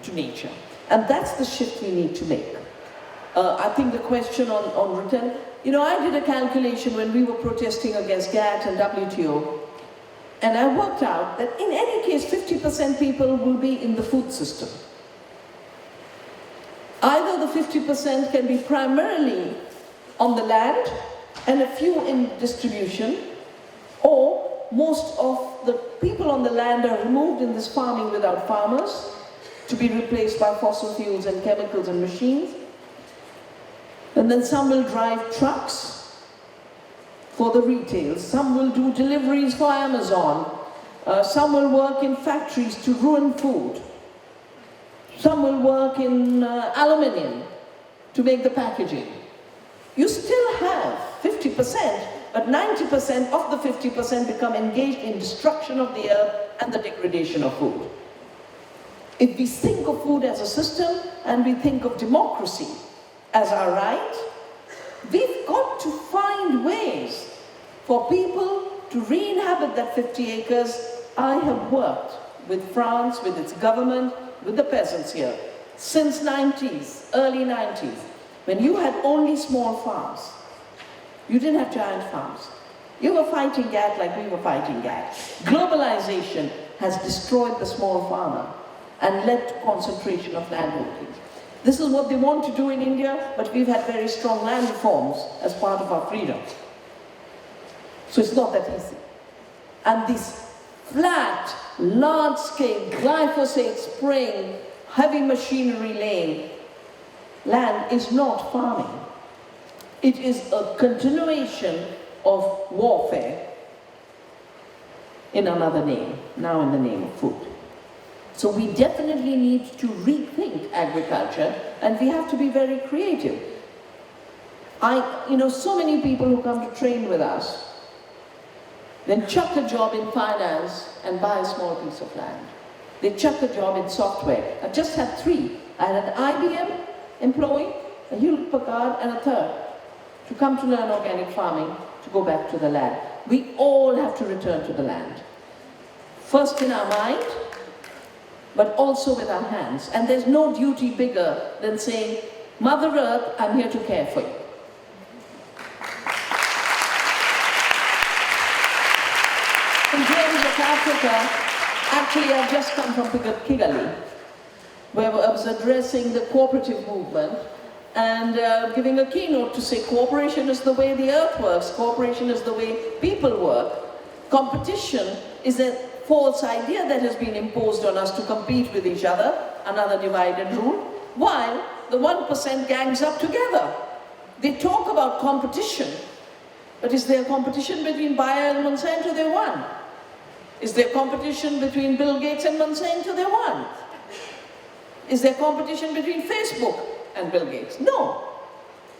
to nature. And that's the shift we need to make. I think the question on return, you know, I did a calculation when we were protesting against GATT and WTO, and I worked out that in any case, 50% people will be in the food system. Either the 50% can be primarily on the land and a few in distribution, or most of the people on the land are removed in this farming without farmers, to be replaced by fossil fuels and chemicals and machines. And then some will drive trucks for the retail, some will do deliveries for Amazon, some will work in factories to ruin food, some will work in aluminium to make the packaging. You still have 50%, but 90% of the 50% become engaged in destruction of the earth and the degradation of food. If we think of food as a system and we think of democracy as our right, we've got to find ways for people to re-inhabit that 50 acres. I have worked with France, with its government, with the peasants here, since 90s, early 90s, when you had only small farms. You didn't have giant farms. You were fighting GATT like we were fighting GATT. Globalization has destroyed the small farmer and led to concentration of landholdings. This is what they want to do in India, but we've had very strong land reforms as part of our freedom. So it's not that easy. And this flat, large-scale, glyphosate spraying, heavy machinery laying land is not farming. It is a continuation of warfare in another name, now in the name of food. So we definitely need to rethink agriculture, and we have to be very creative. So many people who come to train with us, then chuck a job in finance and buy a small piece of land. They chuck a job in software. I just had 3. I had an IBM employee, a Hewlett-Packard, and a third to come to learn organic farming, to go back to the land. We all have to return to the land. First in our mind, but also with our hands. And there's no duty bigger than saying, Mother Earth, I'm here to care for you. In terms of Africa, actually I've just come from Kigali, where I was addressing the cooperative movement and giving a keynote to say cooperation is the way the earth works, cooperation is the way people work. Competition is a false idea that has been imposed on us to compete with each other, another divide and rule, while the 1% gangs up together. They talk about competition, but is there competition between Bayer and Monsanto? They're one. Is there competition between Bill Gates and Monsanto? They're one. Is there competition between Facebook and Bill Gates? No.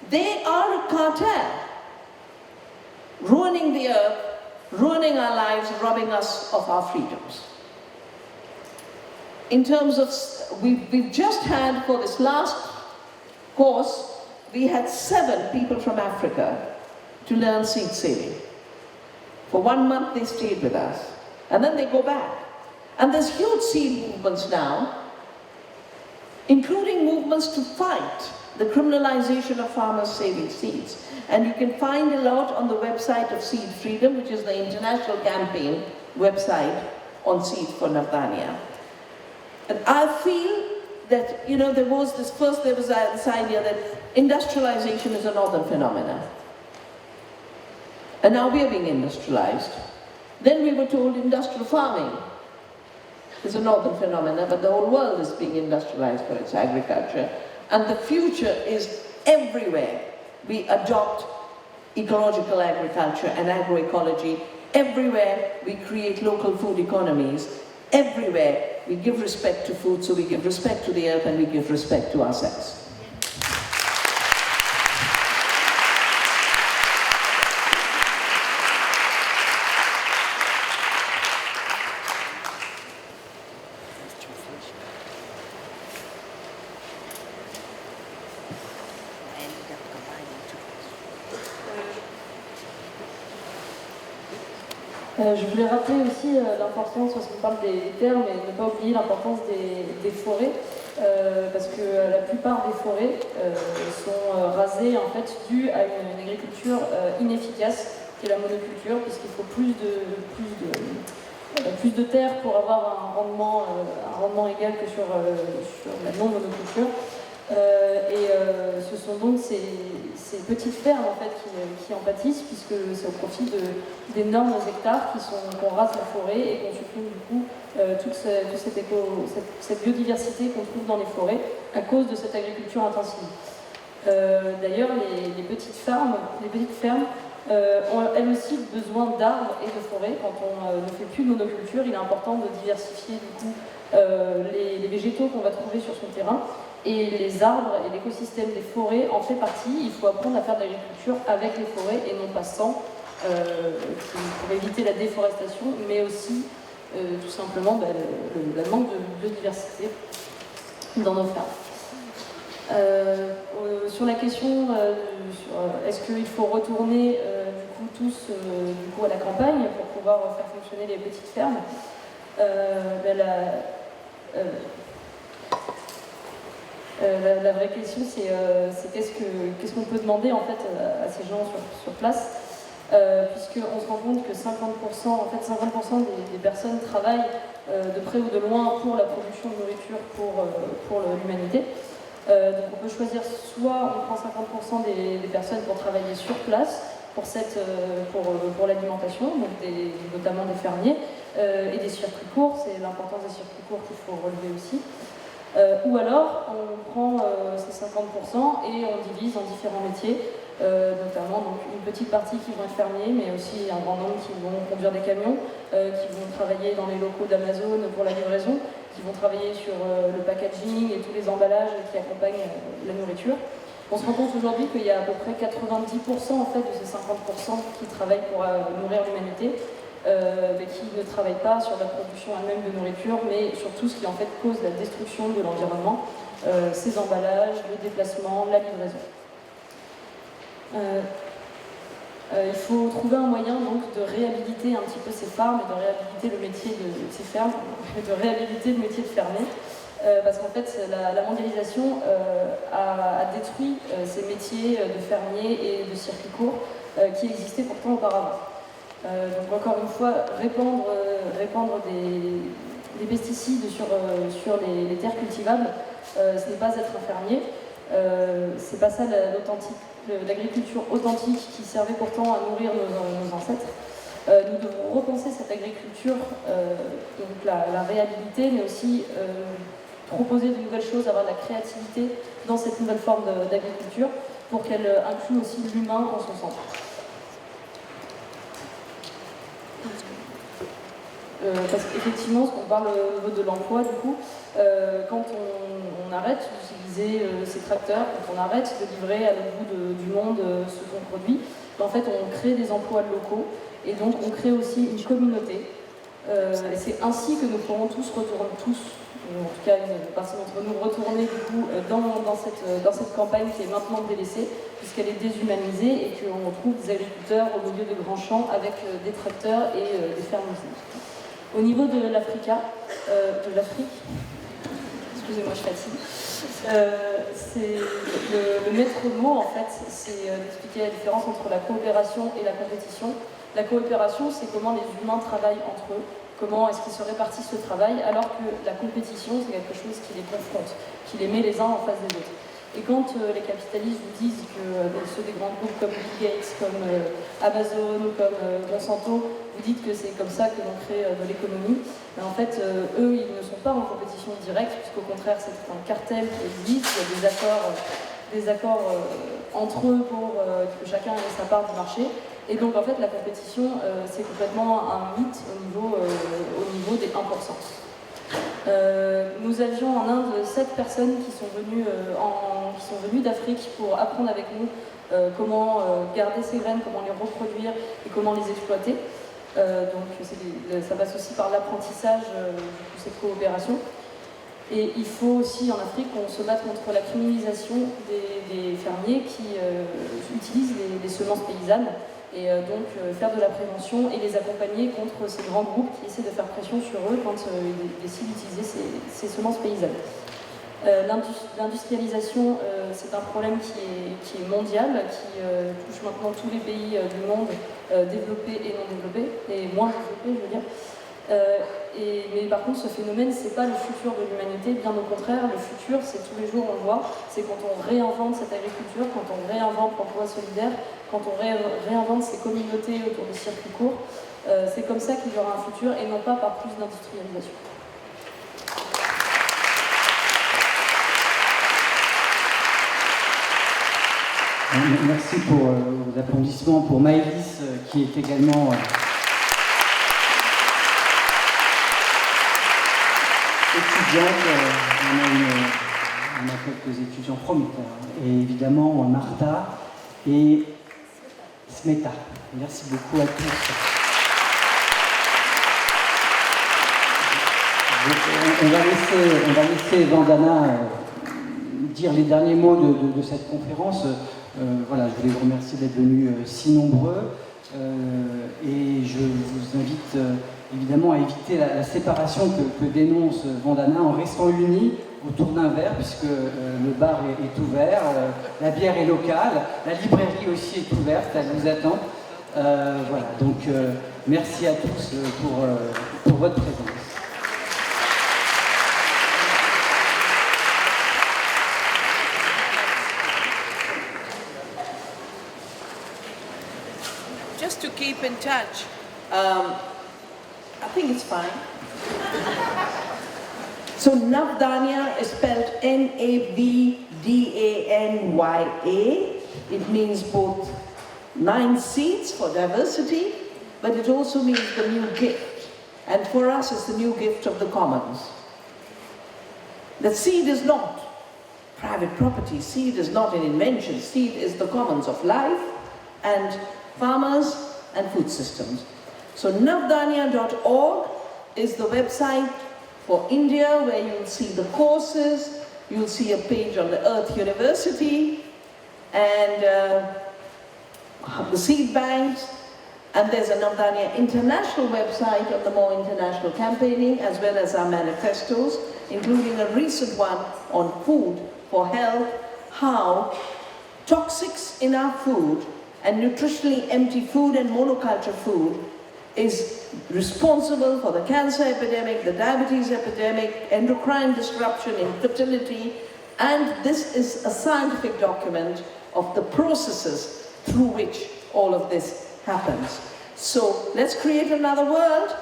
They are a cartel, ruining the earth, ruining our lives, robbing us of our freedoms. In terms of, we've just had, for this last course, we had 7 people from Africa to learn seed saving. For 1 month they stayed with us, and then they go back. And there's huge seed movements now, including movements to fight the criminalization of farmers saving seeds. And you can find a lot on the website of Seed Freedom, which is the international campaign website on seeds for Navdanya. And I feel that, there was this idea that industrialization is a northern phenomenon. And now we are being industrialized. Then we were told industrial farming is a northern phenomenon, but the whole world is being industrialized for its agriculture. And the future is everywhere. We adopt ecological agriculture and agroecology. Everywhere we create local food economies. Everywhere we give respect to food, so we give respect to the earth and we give respect to ourselves. Je voulais rappeler aussi l'importance, parce qu'on parle des terres, mais ne pas oublier l'importance des forêts, parce que la plupart des forêts sont rasées en fait dû à une agriculture inefficace, qui est la monoculture, puisqu'il faut plus de terre pour avoir un rendement égal que sur la non-monoculture. Ce sont donc ces petites fermes en fait, qui en pâtissent, puisque c'est au profit d'énormes hectares qu'on rase la forêt et qu'on supprime du coup toute cette biodiversité qu'on trouve dans les forêts à cause de cette agriculture intensive. D'ailleurs, les petites fermes ont elles aussi besoin d'arbres et de forêts. Quand on ne fait plus de monoculture, il est important de diversifier du coup les végétaux qu'on va trouver sur son terrain. Et les arbres et l'écosystème des forêts en fait partie. Il faut apprendre à faire de l'agriculture avec les forêts et non pas sans, pour éviter la déforestation, mais aussi tout simplement le manque de biodiversité dans nos fermes. Sur la question est-ce qu'il faut retourner du coup à la campagne pour pouvoir faire fonctionner les petites fermes, la vraie question, c'est qu'est-ce qu'on peut demander en fait à ces gens sur place, puisqu'on se rend compte que 50% des personnes travaillent de près ou de loin pour la production de nourriture pour l'humanité. Donc on peut choisir soit on prend 50% des personnes pour travailler sur place pour l'alimentation, donc notamment des fermiers et des circuits courts. C'est l'importance des circuits courts qu'il faut relever aussi. Ou alors, on prend ces 50% et on divise en différents métiers, notamment donc, une petite partie qui vont être fermiers, mais aussi un grand nombre qui vont conduire des camions, qui vont travailler dans les locaux d'Amazon pour la livraison, qui vont travailler sur le packaging et tous les emballages qui accompagnent la nourriture. On se rend compte aujourd'hui qu'il y a à peu près 90% en fait, de ces 50% qui travaillent pour nourrir l'humanité. Mais qui ne travaillent pas sur la production elle-même de nourriture, mais sur tout ce qui en fait cause la destruction de l'environnement, ces emballages, le déplacement, la livraison. Il faut trouver un moyen donc de réhabiliter un petit peu ces farms et de réhabiliter le métier de ces fermes, de réhabiliter le métier de fermier, parce qu'en fait la mondialisation a détruit ces métiers de fermier et de circuits courts qui existaient pourtant auparavant. Donc encore une fois, répandre des pesticides sur les terres cultivables, ce n'est pas être un fermier, c'est pas ça l'agriculture authentique qui servait pourtant à nourrir nos ancêtres. Nous devons repenser cette agriculture, donc la réhabiliter, mais aussi proposer de nouvelles choses, avoir de la créativité dans cette nouvelle forme d'agriculture pour qu'elle inclue aussi l'humain en son centre. Parce qu'effectivement, on parle au niveau de l'emploi, du coup, quand on arrête d'utiliser ces tracteurs, quand on arrête de livrer à l'autre bout du monde ce qu'on produit, en fait, on crée des emplois locaux et donc on crée aussi une communauté. Et c'est ainsi que nous pourrons tous retourner, en tout cas une partie d'entre nous, retourner du coup dans cette campagne qui est maintenant délaissée, puisqu'elle est déshumanisée et qu'on retrouve des agriculteurs au milieu de grands champs avec des tracteurs et des fermes usines. Au niveau de l'Afrique, excusez-moi, je fatigue, c'est le maître mot en fait, c'est d'expliquer la différence entre la coopération et la compétition. La coopération, c'est comment les humains travaillent entre eux, comment est-ce qu'ils se répartissent le travail, alors que la compétition, c'est quelque chose qui les confronte, qui les met les uns en face des autres. Et quand les capitalistes vous disent que ceux des grands groupes comme Bill Gates, comme Amazon, comme Monsanto, vous dites que c'est comme ça que l'on crée de l'économie, mais en fait, eux, ils ne sont pas en compétition directe, puisqu'au contraire, c'est un cartel qui existe, il y a des accords entre eux pour que chacun ait sa part du marché. Et donc, en fait, la compétition, c'est complètement un mythe au niveau des 1%. Nous avions en Inde 7 personnes qui sont venues d'Afrique pour apprendre avec nous comment garder ces graines, comment les reproduire et comment les exploiter. Donc ça passe aussi par l'apprentissage de cette coopération. Et il faut aussi en Afrique qu'on se batte contre la criminalisation des fermiers qui utilisent les semences paysannes. Et donc faire de la prévention et les accompagner contre ces grands groupes qui essaient de faire pression sur eux quand ils décident d'utiliser ces semences paysannes. L'industrialisation, c'est un problème qui est mondial, qui touche maintenant tous les pays du monde, développés et non développés, et moins développés, je veux dire. Mais par contre, ce phénomène, c'est pas le futur de l'humanité, bien au contraire, le futur, c'est tous les jours, on le voit, c'est quand on réinvente cette agriculture, quand on réinvente l'emploi solidaire, quand on réinvente ces communautés autour des circuits courts, c'est comme ça qu'il y aura un futur et non pas par plus d'industrialisation. Merci pour vos applaudissements pour Maëlys, qui est également étudiante. On a quelques étudiants prometteurs. Et évidemment, Martha et Smeta. Merci beaucoup à tous. On va laisser Vandana dire les derniers mots de cette conférence. Voilà, je voulais vous remercier d'être venus si nombreux. Et je vous invite évidemment à éviter la séparation que dénonce Vandana en restant unis autour d'un verre, puisque le bar est ouvert, la bière est locale, la librairie aussi est ouverte, elle vous attend. Voilà, donc merci à tous pour votre présence. Just to keep in touch, I think it's fine. So Navdanya is spelled N-A-V-D-A-N-Y-A. It means both 9 seeds for diversity, but it also means the new gift. And for us, it's the new gift of the commons. The seed is not private property. Seed is not an invention. Seed is the commons of life and farmers and food systems. So navdanya.org is the website for India, where you'll see the courses, you'll see a page on the Earth University, and the seed banks, and there's a Navdanya International website on the more international campaigning, as well as our manifestos, including a recent one on food for health, how toxics in our food and nutritionally empty food and monoculture food is responsible for the cancer epidemic, the diabetes epidemic, endocrine disruption, infertility, and this is a scientific document of the processes through which all of this happens. So let's create another world,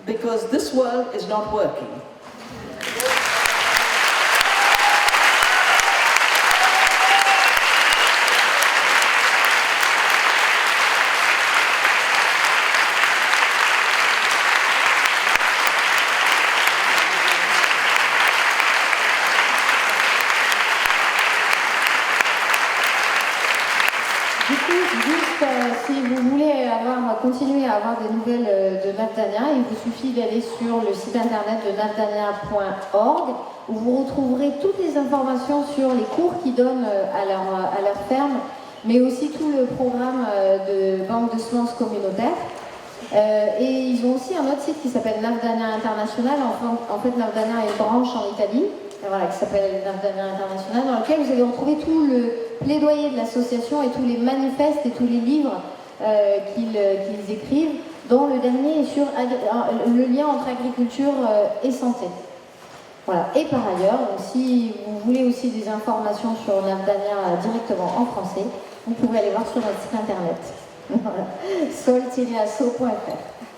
because this world is not working. Si vous voulez continuer à avoir des nouvelles de Navdanya, il vous suffit d'aller sur le site internet de navdanya.org, où vous retrouverez toutes les informations sur les cours qu'ils donnent à leur ferme, mais aussi tout le programme de banque de semences communautaires. Et ils ont aussi un autre site qui s'appelle Navdanya International. En fait, Navdanya est une branche en Italie, voilà, qui s'appelle Navdanya International, dans lequel vous allez retrouver tout le plaidoyer de l'association et tous les manifestes et tous les livres qu'ils écrivent, dont le dernier est sur le lien entre agriculture et santé. Voilà. Et par ailleurs, si vous voulez aussi des informations sur Navdania directement en français, vous pouvez aller voir sur notre site internet. Voilà. sol-asso.fr.